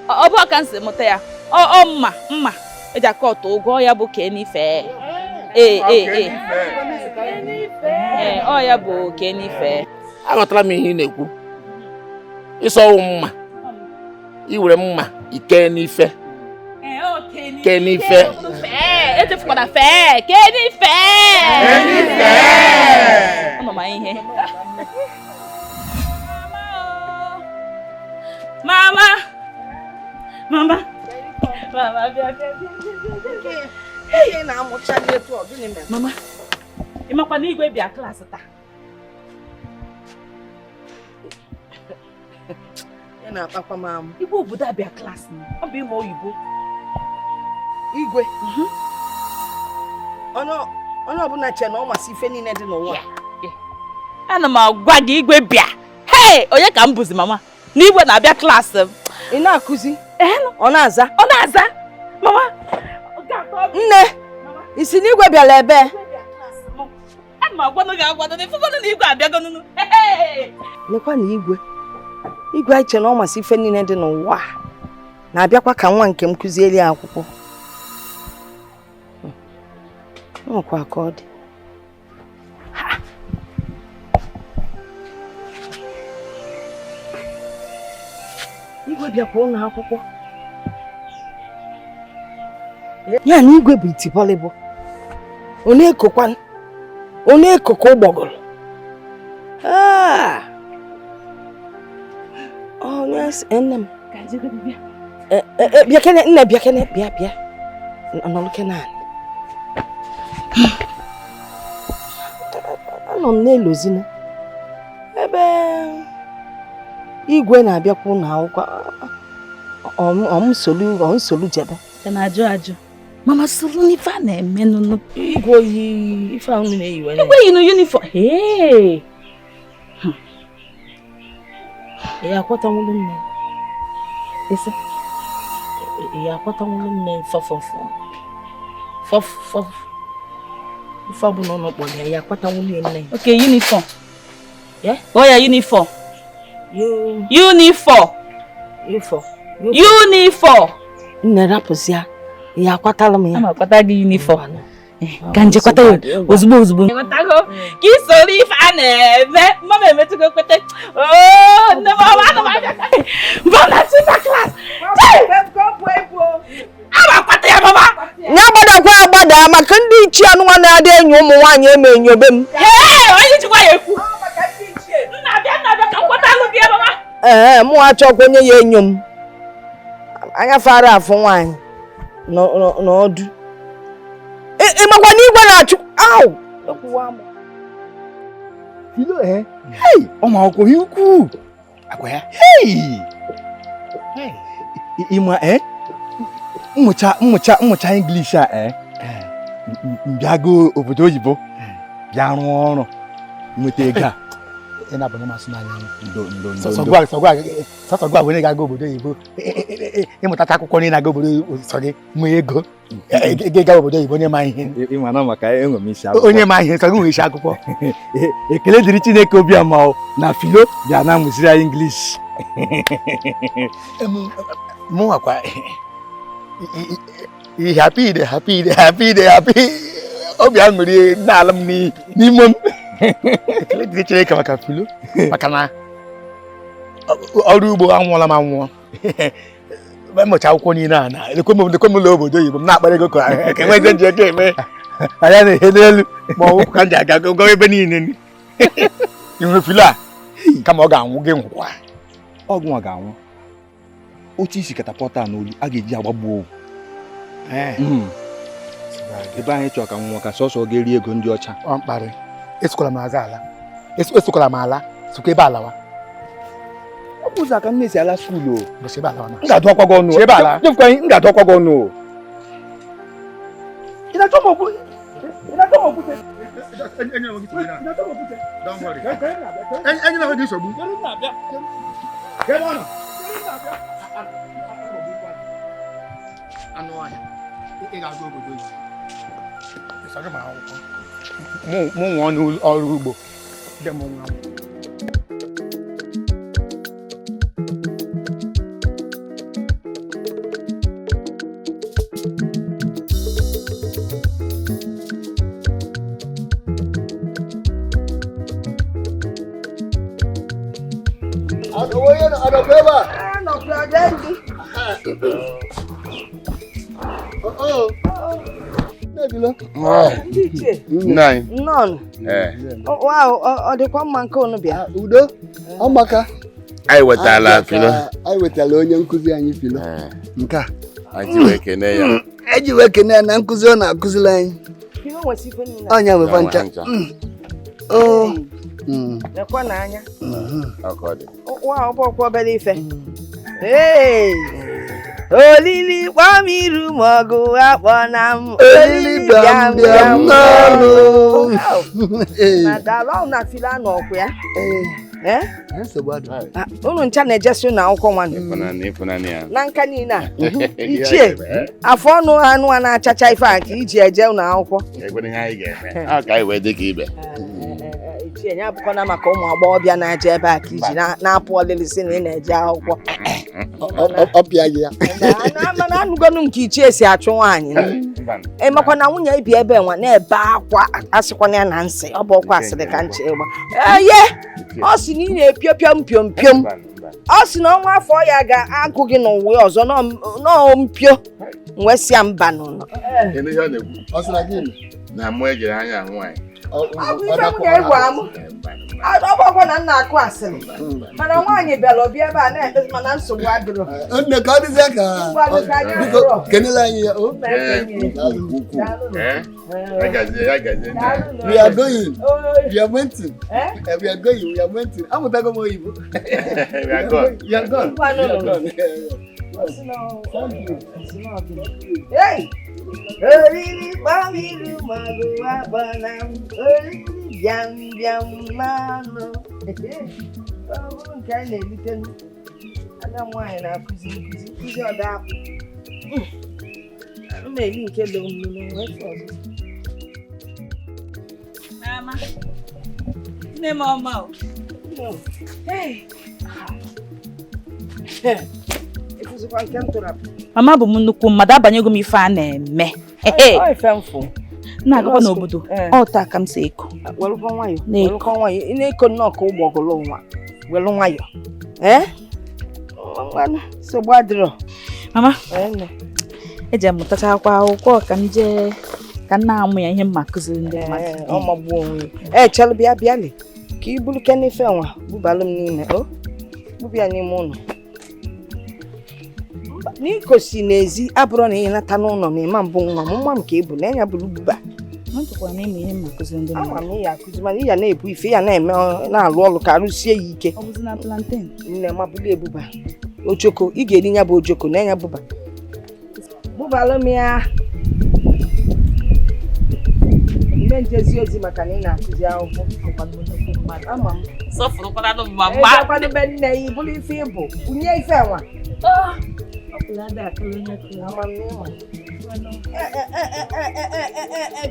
Ọ bụ ọka nsị mụta ya. Ọ mma eji akọ ọtụ ụgwọ ya bụ Kenife. Oh ya bụ Kenife. Aghọtara m ihe ị na-ekwu. Ịsọwụ mma. Iwere mma ike n'ife. Kenife. Etefukwana fe. Kenife. Ọnọ ma ihe. Mama. Mama, Mama, ịmakwa na igwe bịa klaasị taa. Ya na-akpakwa m. Igwe obodo abịa klaasị m. Ọ bụ ịma oyibo. Igwe. Onye ọbụla che na ọ masị ife niile dị n'ụwa. Ana m agwa gị igwe bịa. Hey, onye ka m bụzi mama? N'igwe na-abịa klaasị m. Ị na-akụzi? Ọ na-aza? Ọ na-aza. Mama. Nne. Isi n'igwe bịara ebe? Ana m agwa gị agwa na ifụgo na igwe abịago nunu. Lekwa na igwe anyị che na ọ masị ife niile dị n'ụwa. Na-abịakwa ka nwa nke m kụzieli akwụkwọ. Ọkwa ka ọ dị. Igwe bịakwa ụlọ akwụkwọ. Ya na igwe bụ itibọlịbụ. Ọ na-ekokwa ụgbọgụrụ. Yes, nne m. Bịakene, nne bịakene, bịa. Ọnọlụkene anyị. Anọ m na-elozina. Ebe igwe na-abịakwa ụlọ akwụkwọ. Nsolu jebe. Ka na-ajụ. Mama solu n'ife a na-eme nunu. Igwe yi ife ahụ na-eyiwe. Igwe yi n'uniform. Hey. Ya akwata nwulu nne. Ese. Ya akwata nwulu nne fọfọfọ. Ife bụ n'ọnụ kpọrọ ya akwata nwulu nne. Okay, uniform. Yeah? Oh yeah, uniform. Uniform. Nne rapụzia. Ya akwatala m ya. Ama akwata gị uniform. Ka nje kwata ya ozugbo. Kwatago. Ka isoro ife a na-eme. Mama emetụgo kwete. Oh, nne mama Mama chita class. Ama kwata ya mama. Nya agbada maka ndị ichie anụnwa na-adị enyi ụmụ nwaanyị eme enyobe m. Onye jikwa ya ekwu. Nna ka kwata alụ gị mama. Mụ achọkwa onye ya enyo m. Anya fara afọ nwaanyị n'ọdụ. Ịmakwa n'igwe na-achụ. Au! Filo hey, ọmọ ọkọ yìí kú. Akwa ya. Hey. Ima mmụcha English a mbịago obodo oyibo bịa rụọ ọrụ nweta ego a. Ị na-abụ masị n'anya. Sọgwa wee ga-aga obodo oyibo ịmụtacha akwụkwọ niile na-aga obodo oyibo sọ gị nwee ego ga obodo oyibo onye ma ihe onye ma ihe sọ gị nwee isi akwụkwọ. Ekele dịrị Chineke obiọma na Filo bịa na mụziri anyị English. Mụ nwakwa happy obi aṅụrị n'ala m n'ime m. Ekele dịrị Chineke maka Filo maka na ọrụ ugbo anwụọla m anwụọ. Mmụcha akwụkwọ niile a na-elekwe m ụlọ obodo oyibo m na-akpara ego ka enweghị nji ego eme anya na-ehe n'elu ma ọ ka m ji aga gọ ebe niile. Inwe Filo a kama ọ ga-anwụ gị nwụkwa. Ọgwụ ọ ga-anwụ. Otu isi katapọta n'olu a ga-eji agbagbuo. Ebe anyị chọrọ ka nwa ka sọsọ ga-eri ego ndị ọcha. Ọ mkparị. Esokwala m ala sokwa ebe alawa. Ọ bụ ụzọ aka m na-esi ala skuulu. M ga-adụ ọkwa gị ọnụ. M ga-adụ ọkwa gị ọnụ. Ị na-achọ m okwu? Mụ nwụọ n'ọrụ ugbo. Wow, ọ dịkwa mma nke unu bịa. Udo, ọmaka. Anyị wetala Filo. Anyị wetala onye nkụzi anyị Filo. Nke a. Anyị wee kene ya. Eji wee kene ya na nkụzi ọ na-akụzili anyị. Ọnya wekwa ncha. Lekwa n'anya. Ọkọ dị. Wa ọbọkwa obere ife. Olili gbamiru maọgụ akpọ na m. Olili bịam bịam n'ọrụ. Na dalọ na Filo anọ ọkụ ya. Unu ncha na-ejesi na akwụkwọ nwanne. Na nka niile a. Ichie, afọ ọnụ anụ a na-achacha ife a ka iji eje ụlọ akwụkwọ. Ka anyị wee dị ka ibe. Ichie, ya bụkwana maka ụmụ agbọghọbịa na-eje ebe a ka iji na-apụ ọlịlị si na ị na-eje akwụkwọ. Ọpịa gị ya. Mana anụgonu nke Ichie si achụ nwaanyị. Makwa na nwunye ibi ebe nwa na-ebe akwa asịkwana ya na nsị. Ọ bụ ọkwa asịrị ka nche ịgba. Ọ sị na ị na-epiopịa mpio. Ọ sị na ọnwa afọ ya ga-agụ gị n'ụwa ọzọ nọọ mpio. Nwesịa mba n'ụlọ. Ọ sị na gịnị? Na mụ ejere anya ahụ anyị. Ọ bụ ife m na-egwu amụ. Ọ bụkwa na nna akụ asịrị. Mana nwaanyị bịara ọbịa ebe a na-ekpezi mana nsogbu adịrọ. Nne ka ọ dịzịa ka biko kenele anyị ya. We are going. We are waiting. We are going. We are waiting. Amụtago m oyibo. We are gone. You are gone. Hey! Olili gbamiru maọgụ akpọ na m. Olili bịam bịam n'ọnụ. Ọ bụrụ nke anyị na-elite ada nwaanyị na-akụzi nkụzi ọda akpụ. M na-eli nke dị mmiri nwefe ọzọ. Mama. Nne m ọma o. Efuzikwa nke m tụrapụ. Mama bụ m nnukwu mmadụ abanyego m ife a na-eme. Ọ ife mfụ. Na-agakwa n'obodo. Ọ taa ka m si eko. Welụkwa nwayọ. Ị na-eko nnọọ ka ụgbọgụlụ nwa. Welụ nwayọ. Ngwanụ, nsogbu adịrọ. Mama. Eje mụtacha akwụkwọ ka m jee ka m na-amụ ya ihe mma kụziri ndị mmadụ. Ọ magbuo onwe. Chelụ bịa bịalị. Ka i bulu ke n'ife nwa bubalụ m n'ime. Bubia n'ime ụlọ. N'iko si n'ezi abụrụ na ị nata n'ụlọ ma ịma mbụ nwa m nwa m ka ebu na enya bulu buba. Nọtụkwa na ime ihe mma kụziri ndị mmadụ. Ama m ya akụzi mana ị ya na-ebu ife ya na-eme na-alụ ọlụ ka arụsie ya ike. Ọ bụzi na plantain. Nne ma bulu ebuba. Ojoko ị ga-eri ya bụ ojoko na enya buba. Bubalụ m ya. Ime njezi ozi maka na ị na-akụzi akwụkwọ. Ama m. Sọfụrụkwara nụ mma. Ekwado be nne ya ibulu ife ịbụ. Bunye ife nwa.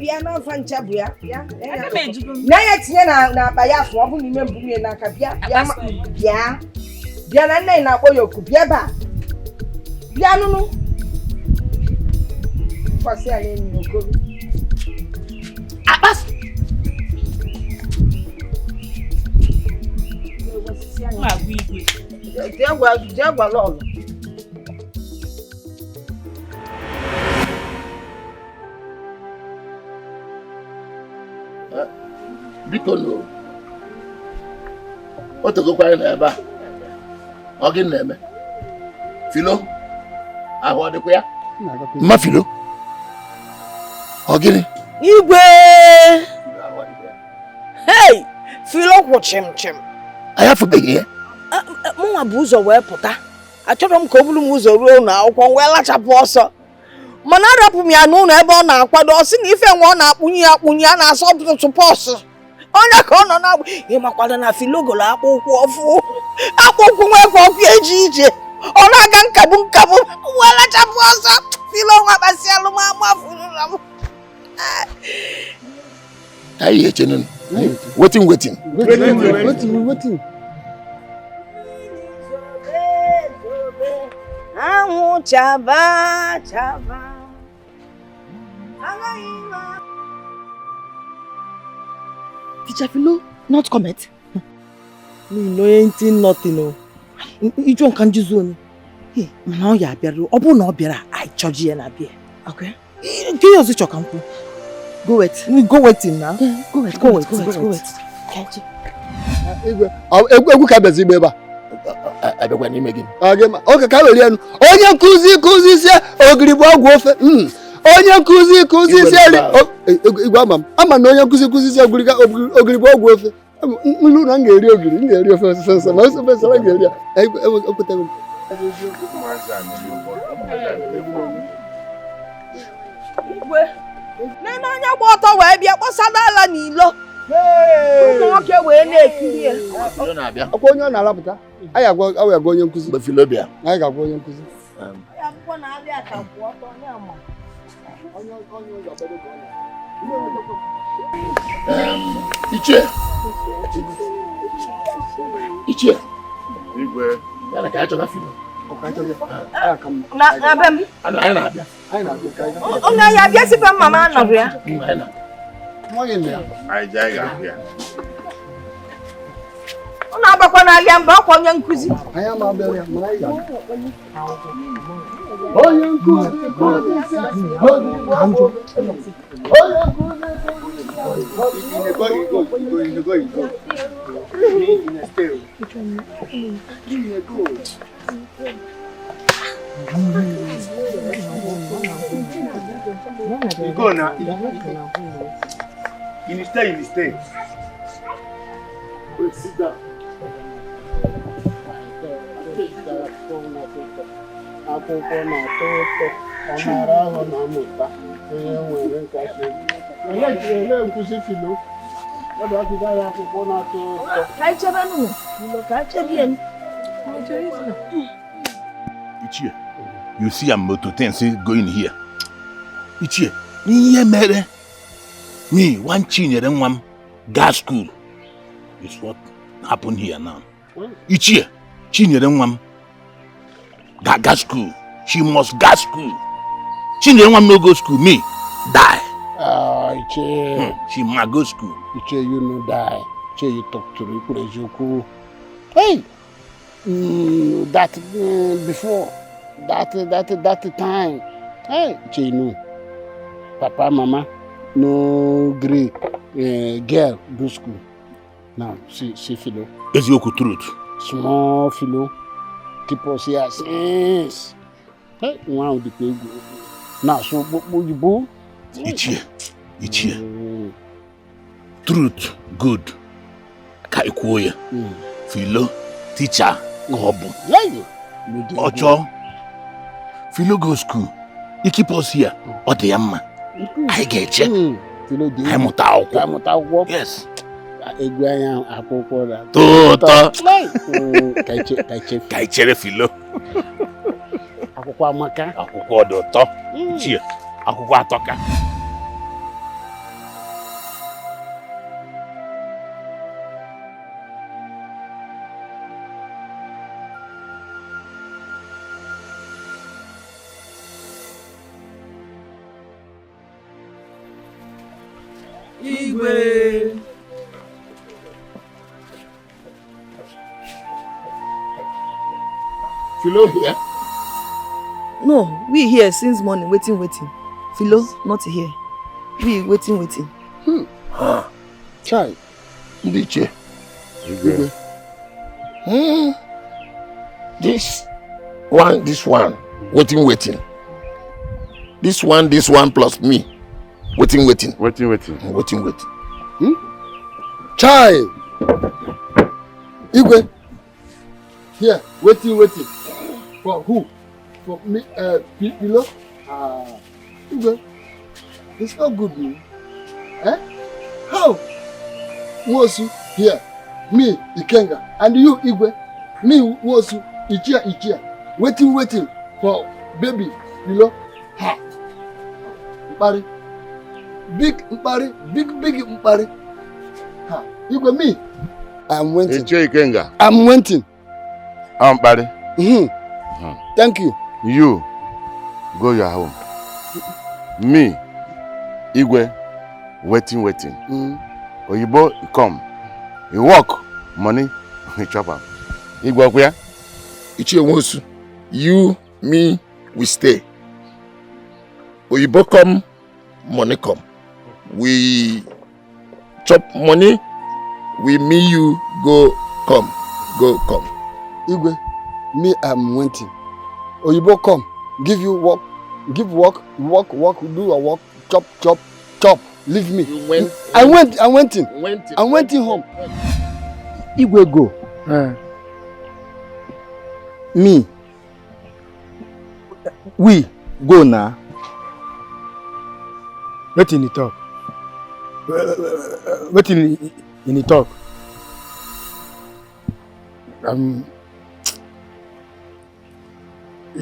Bịa n'afọ ncha bụ ya. Na ya tinye na akpa ya afọ ọ bụ n'ime mbụ nwunye n'aka bịa na nne na-akpọ ya oku bịa ebe a bịa nụnụ kwasị ya n'enyi okoro akpasu jee gwala ọlụ. Biko no. O togokwara na ebe a. Ọ gị na-eme? Filo? Ahụ ọ dịkwa ya? Mma Filo? Ọ gịnị? Igwe! Hey! Filo kwụ chim. Anyị afụbeghị ya? Mụnwa bụ ụzọ wee pụta. Achọrọ m ka o buru m ụzọ ruo ụlọ akwụkwọ wee lachapụ ọsọ. Mana arapụ m ya n'ụlọ ebe ọ na-akwado ọ sị na ife nwa ọ na-akpụnye a na-asọ tụpọsụ. Onye ka ọ nọ na-agbụ ịmakwado na Filo golo akpụkwụ ọfụ. Akpụkwụ nwee ka ọkụ eji ije. Ọ na-aga nkabụ wee lachapụ ọsọ. Filo nwa kpasị alụmamụ afụrụla m. Anyị eche nụ. Wetin. Anwụ chaba. Teacher Filo, not comment. Me know anything, nothing. Ijo nka njuzu onu. Mana ọ ya bịara, ọ bụ na ọ bịara, I charge ya na bịa. Okay? Ke yo zi choka nkwu. Go wait. Go wait now. Go wait. Egwu ka bezi igbe ebe a. Abịakwa n'ime gị. Oge ka were enu. Onye nkụzi sie ogiri bụ ọgwụ ofe. Onye nkụzi sie igwe ama na onye nkụzi sie ogiri bụ ọgwụ ofe. Nlu na m ga-eri ofe sasa ma ofe sara ga-eri ya. Ekwetago m. Nene onye gba ọtọ wee bịa kpọsada ala n'ilo. Ụmụ nwoke wee na-ekiri ya. Ọkwa onye ọ na-alapụta. Anyị agwa onye nkụzi. Bafilobia. Anyị ga-agwa onye nkụzi. Akwụkwọ na-alị aka kwụ ọtọ onye ama. Ichie. Igwe. Yana ka achọga filo. Na be m. Anyị na-abịa. Onye ya bịa sife mama anọghị ya. Anyị ga-abịa. Unu agbakwa n'alịa mba ọkwa onye nkụzi. Anyị ama abịa ya, mana anyị ga-abịa. Onye nkụzi. You go now. You stay. Wait, sit down. Akwụkwọ na-atọ ụtọ, ọ mara ahụ na-amụta onye nwere nkasi. Ele nkụzi filo. Ọ bụ akụkọ ya akwụkwọ na-atọ ụtọ. Ka anyị chebe nụ, ka anyị chebe ya. Ichie, you see a motor thing going here. Ichie, ihe mere me one chinyere nwa m gas school is what happened here now. Ichie, chinyere nwa m gas school. She must gas school. Chinyere nwa m no go school, me die. Ichie. She must go school. Ichie, you no die. Ichie, you talk to me. Hey, that before that time. Hey, Ichie, no. Papa, mama, no gree girl do school. Now, see Philo. Is your truth? Small Philo. Keep us here since. Hey, one of the people. Now, so what you do? Ichie. Truth, good. Kaikwoya. Philo, teacher, Kobu. Ocho. Philo go school. You keep us here. Odeyama. I get you. I'm out. Yes. Toto. Kaichere Philo. Akwụkwọ amaka. Akwụkwọ dị ụtọ. Chie. Akwụkwọ atọka. Igwe. Philo here? No, we here since morning, waiting. Philo, not here. We waiting. Chai. Ichie. Igwe. This one, waiting. This one plus me. Waiting. Chai. Igwe. Here, waiting. For who? For me, Philo? Igwe. It's not good, man. Eh? How? Wosu, here. Me, Ikenga. And you, Igwe. Me, Wosu, Ichia. Waiting for baby, Philo. Ha. Mpari. Big Mpari. Ha. Igwe, me. I'm waiting. Ikenga. I'm waiting. Mpari. Thank you. You go your home. Me, Igwe, waiting. Oyibo come. You work, money, we chop am. Igwe where? Ichie Nwosu, you, me, we stay. Oyibo come, money come. We chop money, we me you go come. Igwe, me I'm waiting. Oyibo come, give you work, work, do a work, chop. Leave me. I went home. Igwe go. Me. We go now. Wait in the talk. Wait in the talk.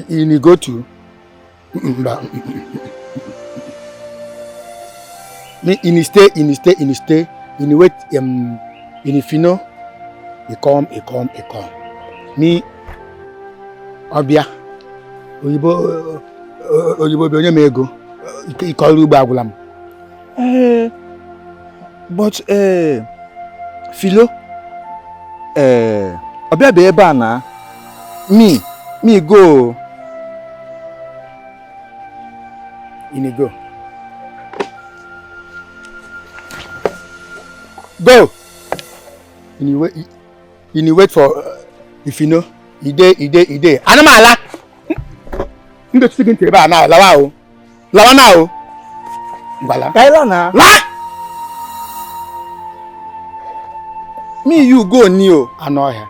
In the go to. Me in the stay. In the wait. In the fino. He come. Me. Obia. Oyibo be onye mego. He call you bagulam. But Philo. Obia be eba na. Me go. In go. Go. In the wait for if you know. Ide. Anamala. Ndo chicken teba na lawa o. Lawa na o. Ngala. Kaila na. La. Me you go ni o. Anohia.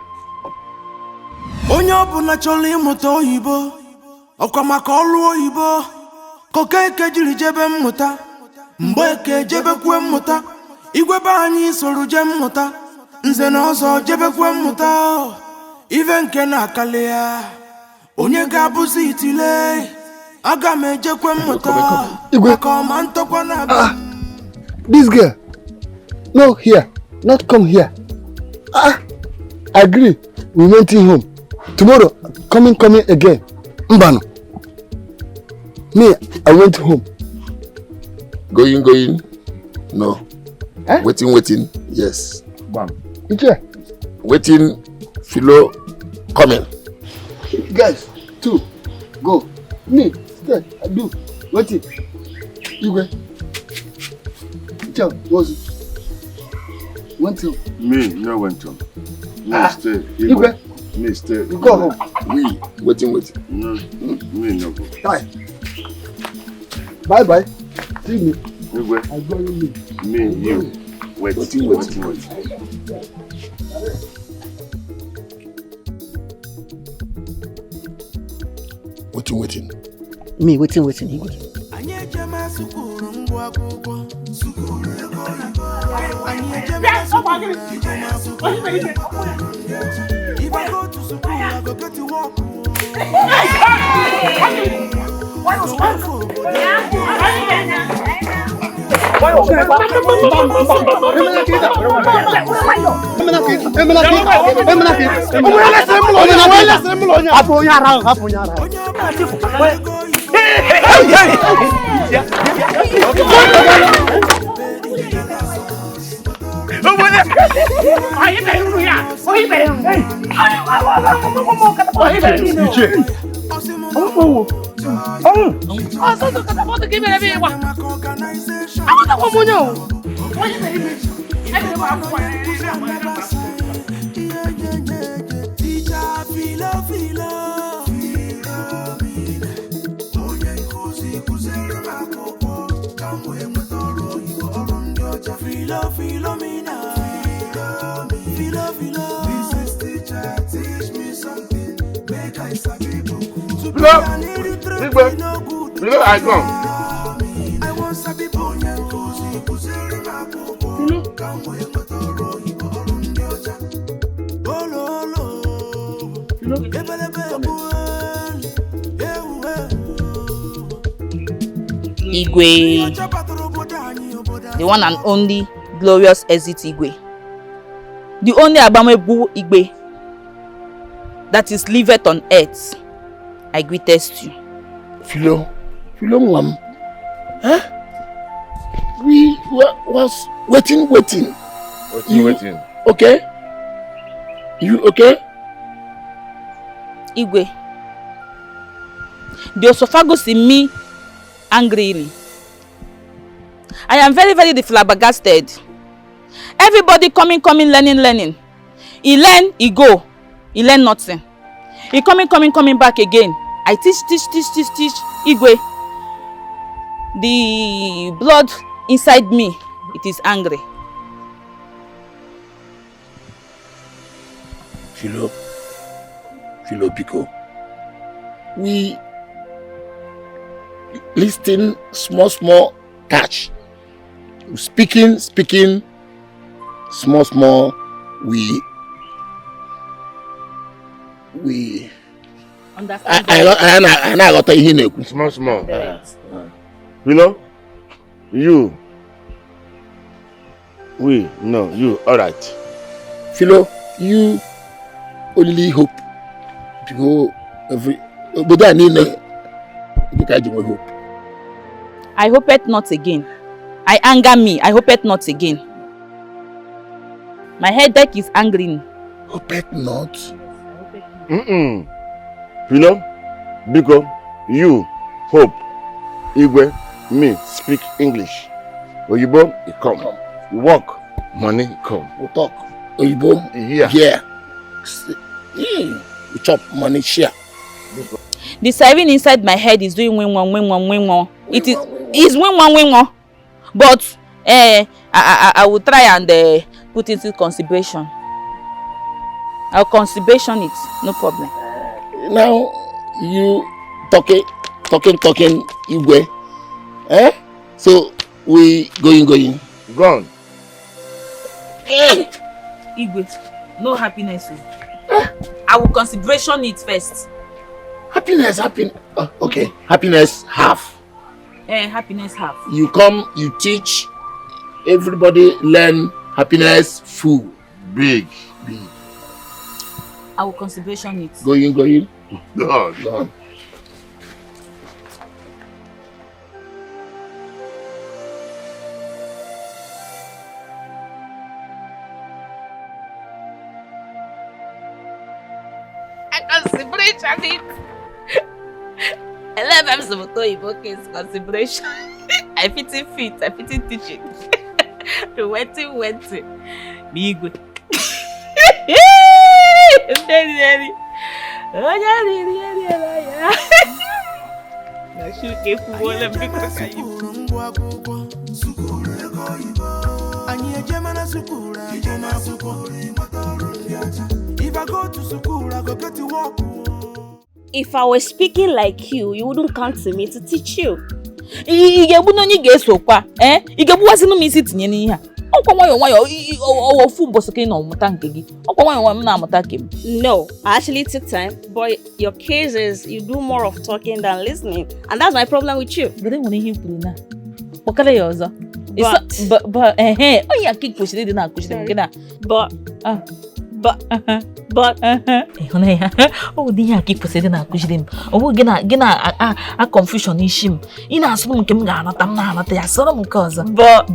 Onye ọbụla chọrọ ịmụta oyibo, ọkwa maka ọrụ oyibo. Kokeke jiri jebe mmụta, Mgbeke jebekwe mmụta, Igwe be anyị soro je mmụta, Nze na ọzọ jebekwe mmụta. Ive nke na-akali ya, onye ga-abụzi itile, aga m ejekwe mmụta, maka ọma ntọkwa na-abịa. This girl, no here, not come here. Agree, we went in home. Tomorrow, coming again. Mbano. Me, I went home. Going? No. Waiting, yes. Uche. Waiting, Philo, coming. Guys, 2, go. Me, stay, I do. Waiting. Igwe. Uche, what's it? Went home. Me, no went home. Me stay. Igwe. Me stay. You go home. We, waiting. No, me no go. Bye. See me. Igwe. I go you. Me, you. Waiting. Waiting. Me waiting, Igwe. Anyị ejema sukuru ngwa akwụkwọ, sukuru ego oyibo. Anyị ejema sukuru, If I go to school, I go get to work. Philo, I come. Igwe, the one and only glorious exit Igwe, the only abominable Igwe that is lived on earth. I greetest you. Philo, Mwam. We was waiting. Waiting. Okay? You okay? Igwe, the esophagus in me angrily. I am very, very flabbergasted. Everybody coming, learning. He learn, he go. He learn nothing. He coming back again. I teach. Igwe, the blood inside me, it is angry. Philo Pico, we listen small catch. Speaking small. We understand. I got a hint. Small. Philo, you. You. All right. Philo, you only hope to go but I need hope. I hope it not again. I anger me. I hope it not again. My headache is angry. Hope it not. Philo, because you hope. Igwe, me speak English. Oyibo, it come. You work, money come. We talk. Oyibo, here. We chop money share. The siren inside my head is doing win one. It is win one. But I will try and put it into consideration. I'll consideration it, no problem. Now you talking Igwe. So we going. Gone. Igwe, no happiness. I will consideration it first. Happiness. Okay, happiness half. Happiness half. You come, you teach, everybody learn happiness full. Big. I will consideration it. Going. Gone. Consideration it. I love him so much. It's consideration. I fit teach it. Waiting. Be good. If I go to school, I go get to work. If I was speaking like you wouldn't come to me to teach you. Igebu no nyige sokwa, Igebu wasinu mi isi tinye n'ihe a. Okwa nwayo ofu mboso ke na omuta nke gi. Okwa nwayo m na amuta kem. No, I actually took time, but your case is you do more of talking than listening, and that's my problem with you. Gede nwere ihe kwuru na. Okale ya ọzọ. But oya kick pushiri dị na akushiri nke na. But ehuna ya. O di ya kick pushiri na akushiri m. O gina a confusion ishi m. Ina asụ m nke m ga-anata m na-anata ya soro m nke ọzọ. But